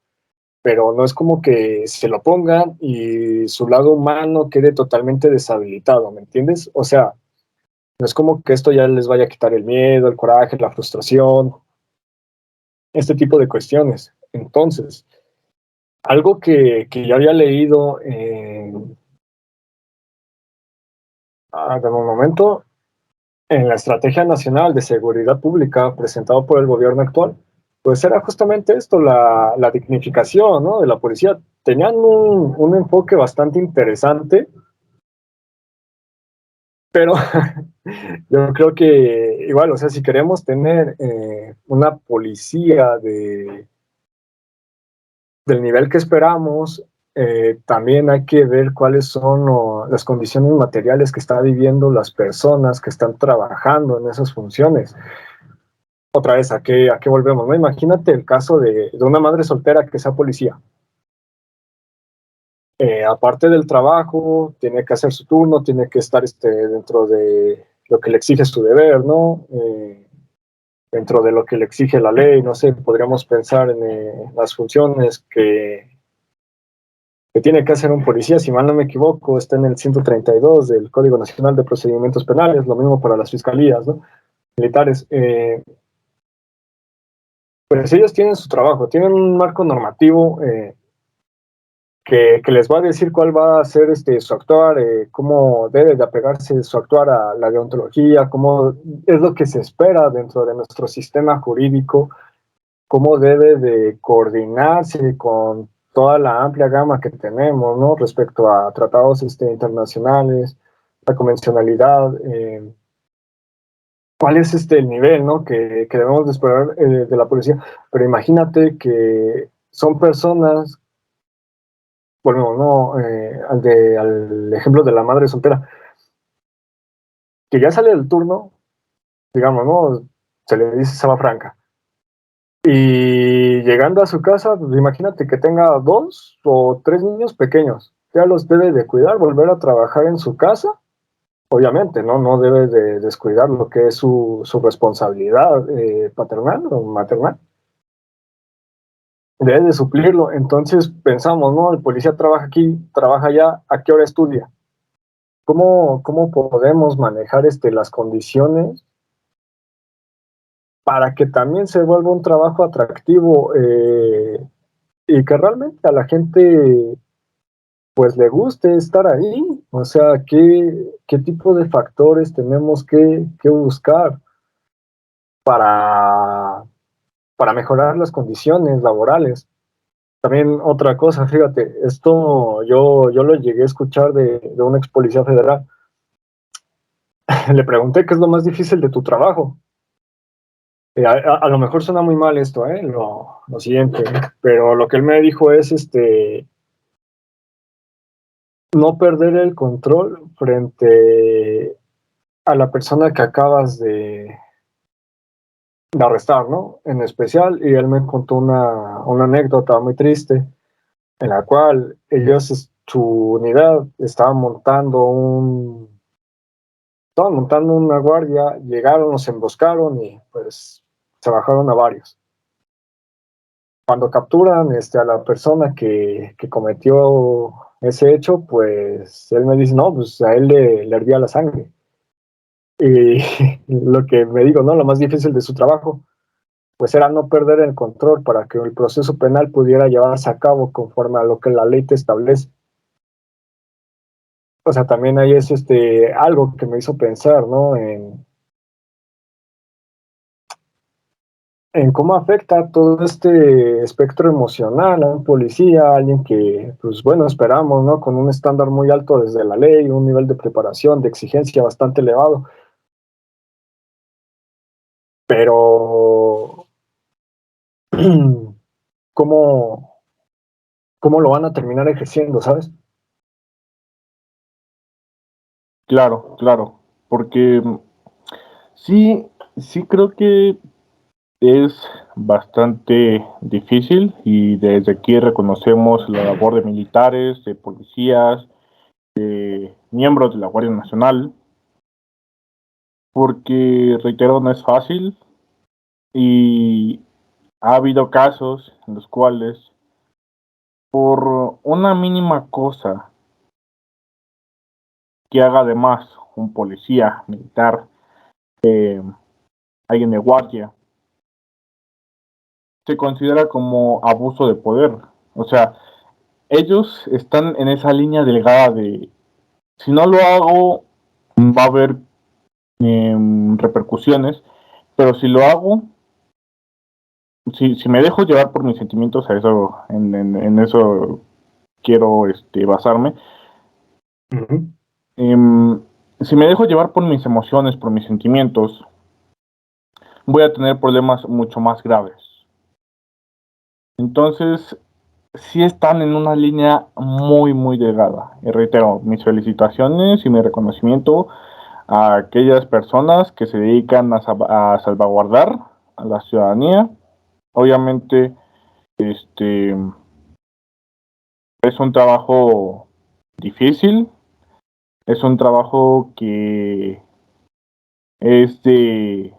pero no es como que se lo pongan y su lado humano quede totalmente deshabilitado, ¿me entiendes? O sea, no es como que esto ya les vaya a quitar el miedo, el coraje, la frustración, este tipo de cuestiones. Entonces, algo que yo había leído de un momento en la Estrategia Nacional de Seguridad Pública presentado por el gobierno actual, pues era justamente esto, la dignificación, ¿no?, de la policía. Tenían un enfoque bastante interesante, pero yo creo que igual, o sea, si queremos tener una policía del nivel que esperamos, también hay que ver cuáles son las condiciones materiales que están viviendo las personas que están trabajando en esas funciones. Otra vez, ¿a qué volvemos? ¿No? Imagínate el caso de una madre soltera que sea policía. Aparte del trabajo, tiene que hacer su turno, tiene que estar dentro de lo que le exige su deber, ¿no? Dentro de lo que le exige la ley, no sé, podríamos pensar en las funciones que tiene que hacer un policía, si mal no me equivoco, está en el 132 del Código Nacional de Procedimientos Penales, lo mismo para las fiscalías, ¿no?, militares. Pues ellos tienen su trabajo, tienen un marco normativo que les va a decir cuál va a ser su actuar, cómo debe de apegarse su actuar a la deontología, cómo es lo que se espera dentro de nuestro sistema jurídico, cómo debe de coordinarse con toda la amplia gama que tenemos, ¿no?, respecto a tratados internacionales, la convencionalidad, cuál es el nivel, ¿no?, que debemos de esperar de la policía. Pero imagínate que son personas, bueno, no, al ejemplo de la madre soltera, que ya sale del turno, digamos, ¿no?, se le dice Saba Franca, y llegando a su casa, pues imagínate que tenga 2 o 3 niños pequeños, ya los debe de cuidar, volver a trabajar en su casa, obviamente, no debe de descuidar lo que es su responsabilidad paternal o maternal, debe de suplirlo. Entonces pensamos, ¿no?, el policía trabaja aquí, trabaja allá, ¿a qué hora estudia? ¿Cómo podemos manejar las condiciones para que también se vuelva un trabajo atractivo y que realmente a la gente pues le guste estar ahí. O sea, ¿qué tipo de factores tenemos que buscar para, para mejorar las condiciones laborales? También otra cosa, fíjate, esto yo lo llegué a escuchar de un ex policía federal. Le pregunté qué es lo más difícil de tu trabajo. A lo mejor suena muy mal esto, lo siguiente, pero lo que él me dijo es no perder el control frente a la persona que acabas de arrestar, ¿no? En especial, y él me contó una anécdota muy triste en la cual ellos, su unidad, estaban montando una guardia, llegaron, los emboscaron y pues se bajaron a varios. Cuando capturan a la persona que cometió ese hecho, pues él me dice, no, pues a él le hervía la sangre. Y lo que me digo, ¿no? Lo más difícil de su trabajo, pues era no perder el control para que el proceso penal pudiera llevarse a cabo conforme a lo que la ley te establece. O sea, también ahí es algo que me hizo pensar, ¿no? En cómo afecta todo este espectro emocional a un policía, a alguien que, pues bueno, esperamos, ¿no? Con un estándar muy alto desde la ley, un nivel de preparación, de exigencia bastante elevado, pero ¿cómo, cómo lo van a terminar ejerciendo, ¿sabes? Claro, claro, porque sí, sí creo que es bastante difícil y desde aquí reconocemos la labor de militares, de policías, de miembros de la Guardia Nacional, porque, reitero, no es fácil y ha habido casos en los cuales por una mínima cosa que haga de más un policía militar, alguien de guardia, se considera como abuso de poder. O sea, ellos están en esa línea delgada de si no lo hago va a haber repercusiones, pero si lo hago, si me dejo llevar por mis sentimientos, a eso, en eso quiero basarme. Uh-huh. Si me dejo llevar por mis emociones, por mis sentimientos, voy a tener problemas mucho más graves. Entonces, sí están en una línea muy, muy delgada. Y reitero, mis felicitaciones y mi reconocimiento a aquellas personas que se dedican a salvaguardar a la ciudadanía. Obviamente, este es un trabajo difícil, es un trabajo que es de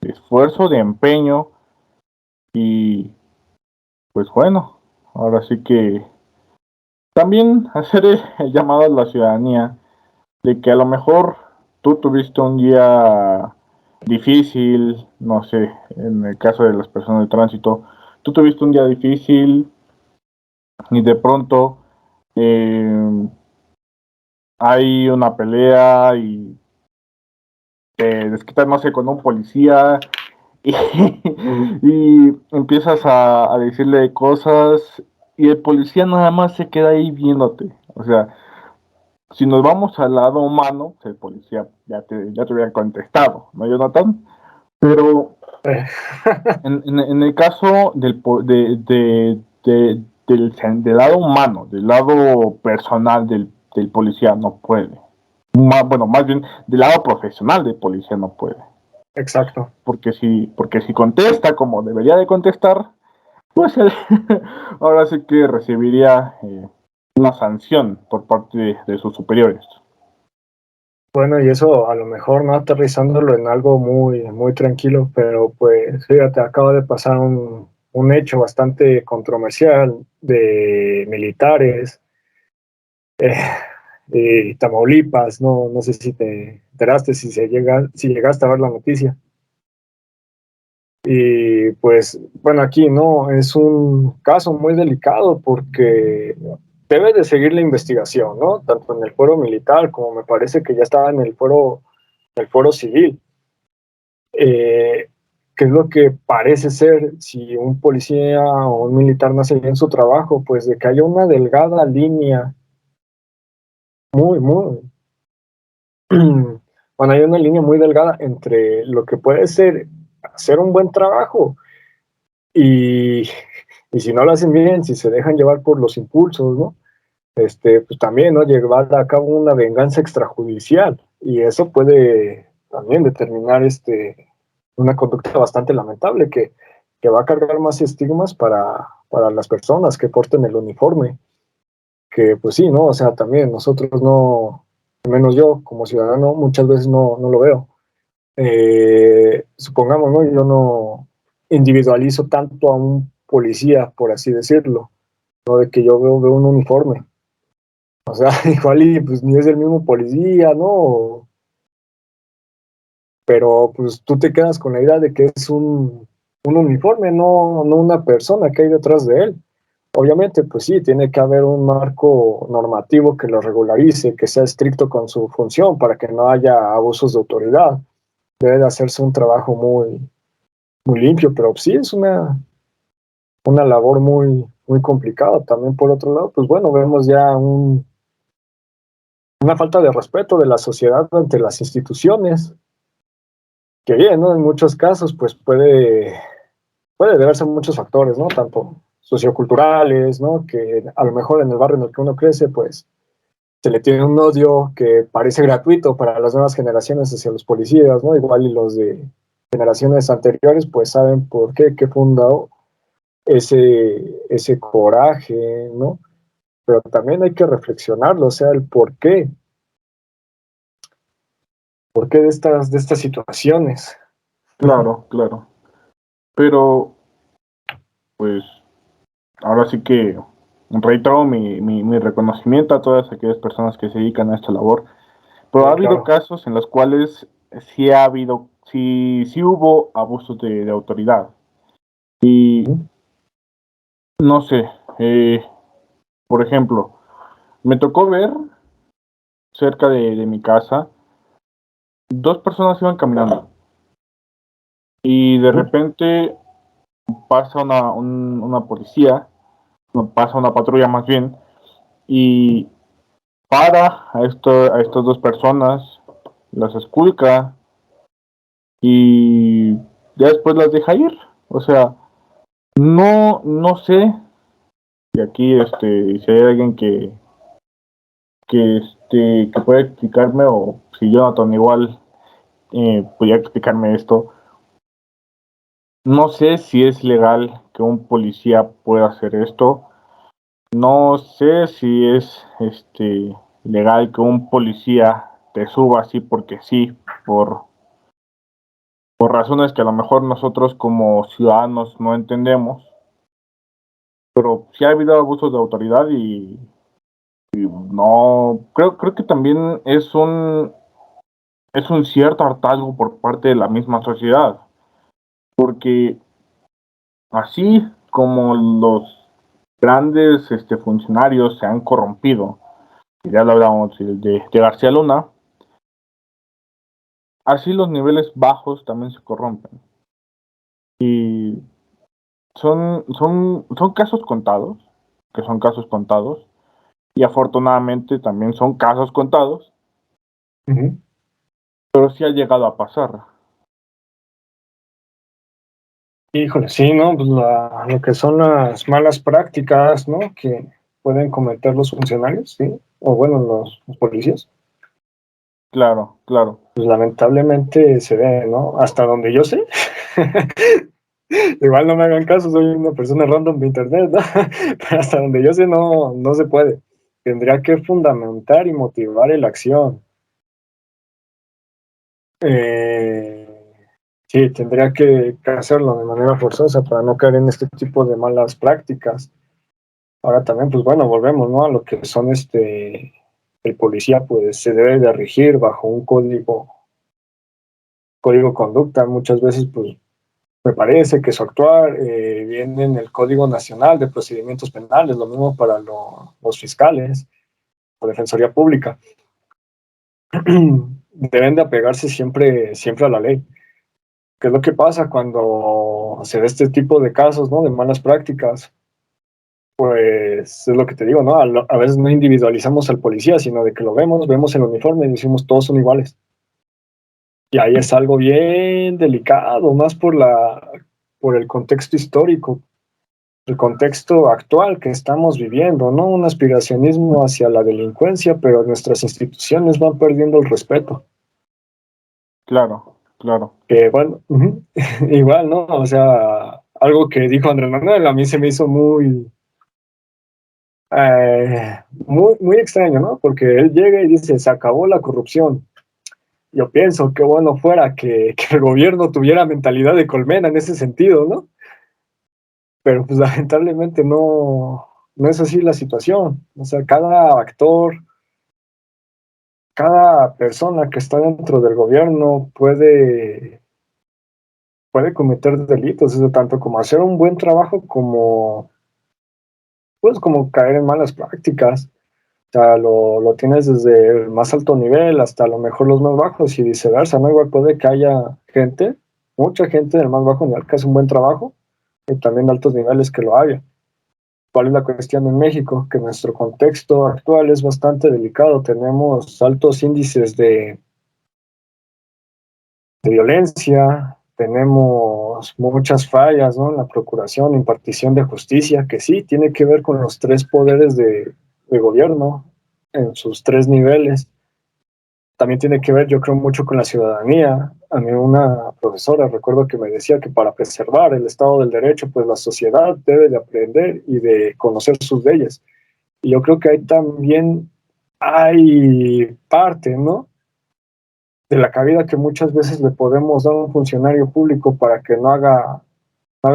esfuerzo, de empeño y pues bueno, ahora sí que también hacer el llamado a la ciudadanía de que a lo mejor tú tuviste un día difícil, no sé, en el caso de las personas de tránsito, tú tuviste un día difícil y de pronto eh, hay una pelea y te desquitas, no sé, con un policía y, y empiezas a decirle cosas y el policía nada más se queda ahí viéndote. O sea, si nos vamos al lado humano, el policía ya te hubiera contestado, ¿no, Jonathan? Pero en el caso del lado humano, del lado personal del policía, no puede. Bueno, más bien del lado profesional del policía no puede. Exacto. Porque si contesta como debería de contestar, pues él ahora sí que recibiría una sanción por parte de sus superiores. Bueno, y eso a lo mejor no aterrizándolo en algo muy, muy tranquilo, pero pues fíjate, acaba de pasar un hecho bastante controversial de militares eh, de Tamaulipas, no sé si te enteraste, si llegaste a ver la noticia. Y pues, bueno, aquí no, es un caso muy delicado porque debe de seguir la investigación, ¿no? Tanto en el fuero militar como me parece que ya estaba en el fuero civil. ¿Qué es lo que parece ser si un policía o un militar no hace bien su trabajo? Pues de que haya una delgada línea, muy, muy, bueno, hay una línea muy delgada entre lo que puede ser hacer un buen trabajo y, y si no lo hacen bien, si se dejan llevar por los impulsos, ¿no? Pues también, ¿no? Llevar a cabo una venganza extrajudicial y eso puede también determinar una conducta bastante lamentable que va a cargar más estigmas para las personas que porten el uniforme, que pues sí, ¿no? O sea, también nosotros no, al menos yo como ciudadano muchas veces no lo veo. Supongamos, ¿no? Yo no individualizo tanto a un policía, por así decirlo, no de que yo veo un uniforme. O sea, igual y pues ni es el mismo policía, ¿no? Pero pues tú te quedas con la idea de que es un uniforme, no una persona que hay detrás de él. Obviamente, pues sí, tiene que haber un marco normativo que lo regularice, que sea estricto con su función para que no haya abusos de autoridad. Debe de hacerse un trabajo muy limpio, pero sí es una labor muy complicada. También por otro lado, pues bueno, vemos ya una falta de respeto de la sociedad ante las instituciones, que bien, ¿no? En muchos casos, pues puede deberse a muchos factores, ¿no? Tanto socioculturales, ¿no? Que a lo mejor en el barrio en el que uno crece, pues se le tiene un odio que parece gratuito para las nuevas generaciones hacia los policías, ¿no? Igual y los de generaciones anteriores, pues saben por qué fundó ese coraje, ¿no? Pero también hay que reflexionarlo, o sea, el por qué de estas situaciones. Claro, claro. Pero, pues, ahora sí que reitero mi reconocimiento a todas aquellas personas que se dedican a esta labor. Pero ha habido Claro. casos en los cuales sí hubo abusos de autoridad. Y no sé, por ejemplo, me tocó ver cerca de mi casa, dos personas iban caminando y de repente pasa una policía, no, pasa una patrulla más bien, y para a estas dos personas, las esculca y ya después las deja ir. O sea, no sé, y aquí si hay alguien que pueda explicarme, o si Jonathan igual podía explicarme esto. No sé si es legal que un policía pueda hacer esto. No sé si es legal que un policía te suba así porque sí, por, por razones que a lo mejor nosotros como ciudadanos no entendemos. Pero sí ha habido abusos de autoridad y no, creo que también es un cierto hartazgo por parte de la misma sociedad. Porque así como los grandes funcionarios se han corrompido, ya lo hablábamos de García Luna, así los niveles bajos también se corrompen. Y son casos contados, que son casos contados, y afortunadamente también son casos contados, Uh-huh. pero sí ha llegado a pasar. Híjole, sí, ¿no? Pues lo que son las malas prácticas, ¿no? Que pueden cometer los funcionarios, ¿sí? O bueno, los policías. Claro, claro. Pues lamentablemente se ve, ¿no? Hasta donde yo sé. Igual no me hagan caso, soy una persona random de internet, ¿no? Pero hasta donde yo sé no se puede. Tendría que fundamentar y motivar la acción. Eh, sí, tendría que hacerlo de manera forzosa para no caer en este tipo de malas prácticas. Ahora también, pues bueno, volvemos, ¿no? A lo que son el policía, pues se debe de regir bajo un código de conducta. Muchas veces, pues Me parece que su actuar viene en el Código Nacional de Procedimientos Penales, lo mismo para los fiscales o Defensoría Pública. Deben de apegarse siempre, siempre a la ley. ¿Qué es lo que pasa cuando se ve este tipo de casos, ¿no? De malas prácticas? Pues es lo que te digo, ¿no? A veces no individualizamos al policía, sino de que lo vemos el uniforme y decimos todos son iguales. Y ahí es algo bien delicado, más por el contexto histórico, el contexto actual que estamos viviendo, ¿no? Un aspiracionismo hacia la delincuencia, pero nuestras instituciones van perdiendo el respeto. Claro, claro. Que bueno, igual, ¿no? O sea, algo que dijo Andrés Manuel a mí se me hizo muy extraño, ¿no? Porque él llega y dice, se acabó la corrupción. Yo pienso que bueno fuera que el gobierno tuviera mentalidad de colmena en ese sentido, ¿no? Pero pues lamentablemente no es así la situación. O sea, cada actor, cada persona que está dentro del gobierno puede cometer delitos, o sea, tanto como hacer un buen trabajo como, pues, como caer en malas prácticas. O sea, lo tienes desde el más alto nivel hasta a lo mejor los más bajos y viceversa, ¿no? Igual puede que haya gente, mucha gente del más bajo nivel que hace un buen trabajo y también de altos niveles que lo haya. ¿Cuál es la cuestión en México? Que nuestro contexto actual es bastante delicado. Tenemos altos índices de violencia, tenemos muchas fallas, ¿no? En la procuración, impartición de justicia, que sí tiene que ver con los tres poderes de gobierno en sus tres niveles. También tiene que ver, yo creo, mucho con la ciudadanía. A mí una profesora recuerdo que me decía que para preservar el Estado del Derecho, pues la sociedad debe de aprender y de conocer sus leyes. Y yo creo que ahí también hay parte, ¿no? De la cabida que muchas veces le podemos dar a un funcionario público para que no haga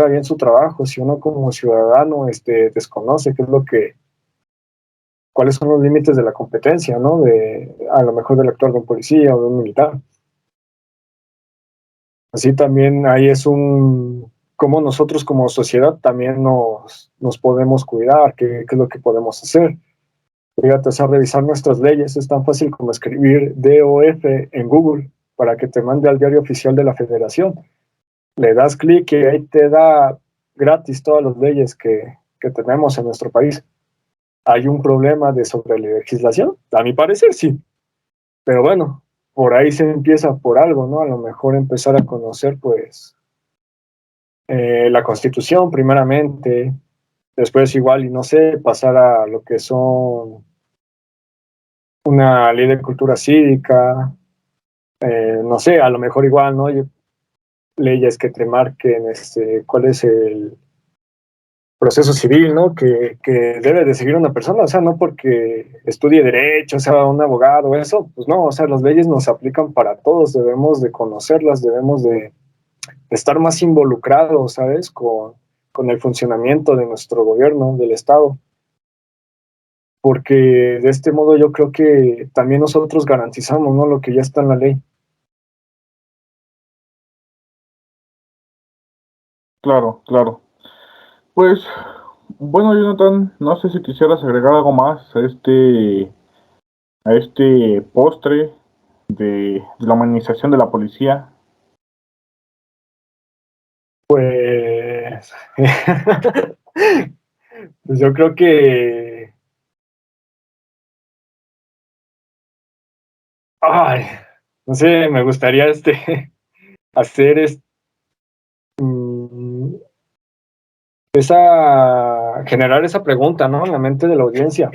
bien su trabajo, si uno como ciudadano desconoce qué es lo que, cuáles son los límites de la competencia, ¿no? A lo mejor del actuar de un policía o de un militar. Así también ahí es cómo nosotros como sociedad también nos podemos cuidar, qué es lo que podemos hacer. Fíjate, o sea, revisar nuestras leyes es tan fácil como escribir DOF en Google para que te mande al diario oficial de la Federación. Le das clic y ahí te da gratis todas las leyes que tenemos en nuestro país. ¿Hay un problema de sobrelegislación? A mi parecer sí, pero bueno, por ahí se empieza por algo, ¿no? A lo mejor empezar a conocer, pues, la Constitución primeramente, después igual, y no sé, pasar a lo que son una ley de cultura cívica, no sé, a lo mejor igual, ¿no? Leyes que te marquen cuál es el proceso civil, ¿no? Que debe de seguir una persona, o sea, no porque estudie derecho, sea un abogado, eso, pues no, o sea, las leyes nos aplican para todos, debemos de conocerlas, debemos de estar más involucrados, ¿sabes? Con el funcionamiento de nuestro gobierno, del Estado, porque de este modo yo creo que también nosotros garantizamos, ¿no? Lo que ya está en la ley. Claro, claro. Pues, bueno, Jonathan, no sé si quisieras agregar algo más a este postre de la humanización de la policía. Pues, pues yo creo que, ay, no sé, me gustaría hacer mm, generar esa pregunta, ¿no? En la mente de la audiencia.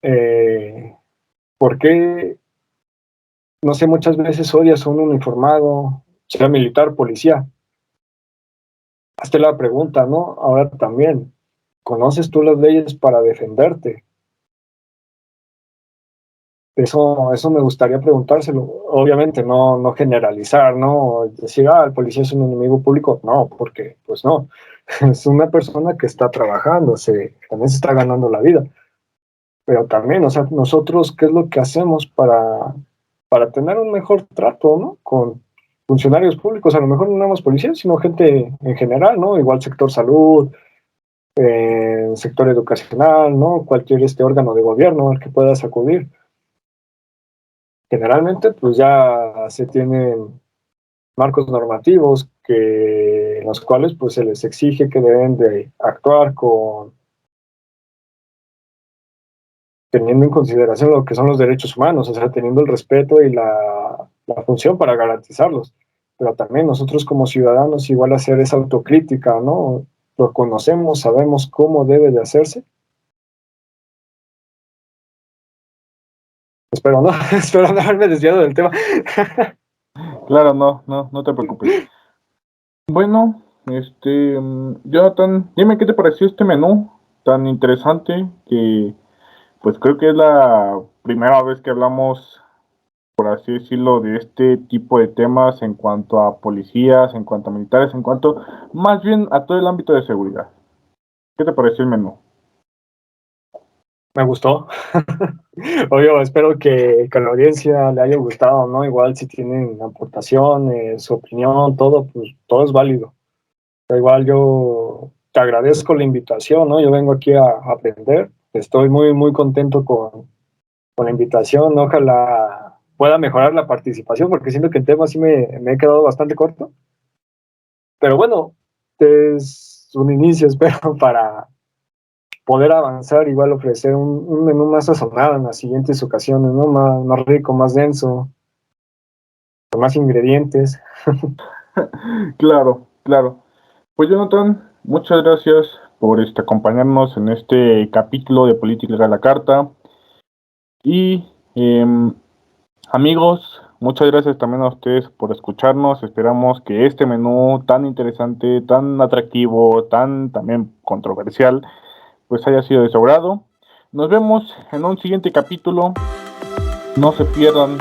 Eh, ¿Por qué, no sé, muchas veces odias a un uniformado, sea militar, policía? Hazte la pregunta, ¿no? Ahora también, ¿conoces tú las leyes para defenderte? Eso me gustaría preguntárselo. Obviamente, no generalizar, ¿no? Decir, el policía es un enemigo público. No, porque, pues no. Es una persona que está trabajando, también se está ganando la vida. Pero también, o sea, nosotros, ¿qué es lo que hacemos para tener un mejor trato, ¿no? funcionarios públicos, a lo mejor no nada más policías, sino gente en general, ¿no? Igual sector salud, sector educacional, ¿no? Cualquier órgano de gobierno al que puedas acudir. Generalmente, pues ya se tienen marcos normativos en los cuales pues se les exige que deben de actuar teniendo en consideración lo que son los derechos humanos, o sea, teniendo el respeto y la función para garantizarlos. Pero también nosotros como ciudadanos igual hacer esa autocrítica, ¿no? Lo conocemos, sabemos cómo debe de hacerse. Espero no, espero no haberme desviado del tema. Claro, no te preocupes. Bueno, Jonathan, dime qué te pareció este menú tan interesante que pues creo que es la primera vez que hablamos, por así decirlo, de este tipo de temas en cuanto a policías, en cuanto a militares, en cuanto más bien a todo el ámbito de seguridad. ¿Qué te pareció el menú? Me gustó. Obvio, espero que a la audiencia le haya gustado, ¿no? Igual si tienen aportaciones, su opinión, todo, pues todo es válido. Pero igual yo te agradezco la invitación, ¿no? Yo vengo aquí a aprender. Estoy muy, muy contento con la invitación. Ojalá pueda mejorar la participación, porque siento que el tema sí me he quedado bastante corto. Pero bueno, es un inicio, espero, para poder avanzar, igual ofrecer un menú más sazonado en las siguientes ocasiones, ¿no? Más rico, más denso, con más ingredientes. Claro. Pues Jonathan, muchas gracias por acompañarnos en este capítulo de Política a la Carta. Y amigos, muchas gracias también a ustedes por escucharnos. Esperamos que este menú tan interesante, tan atractivo, tan también controversial, pues haya sido de su agrado. Nos vemos en un siguiente capítulo. No se pierdan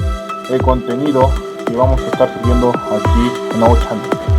el contenido que vamos a estar subiendo aquí en Our Channel.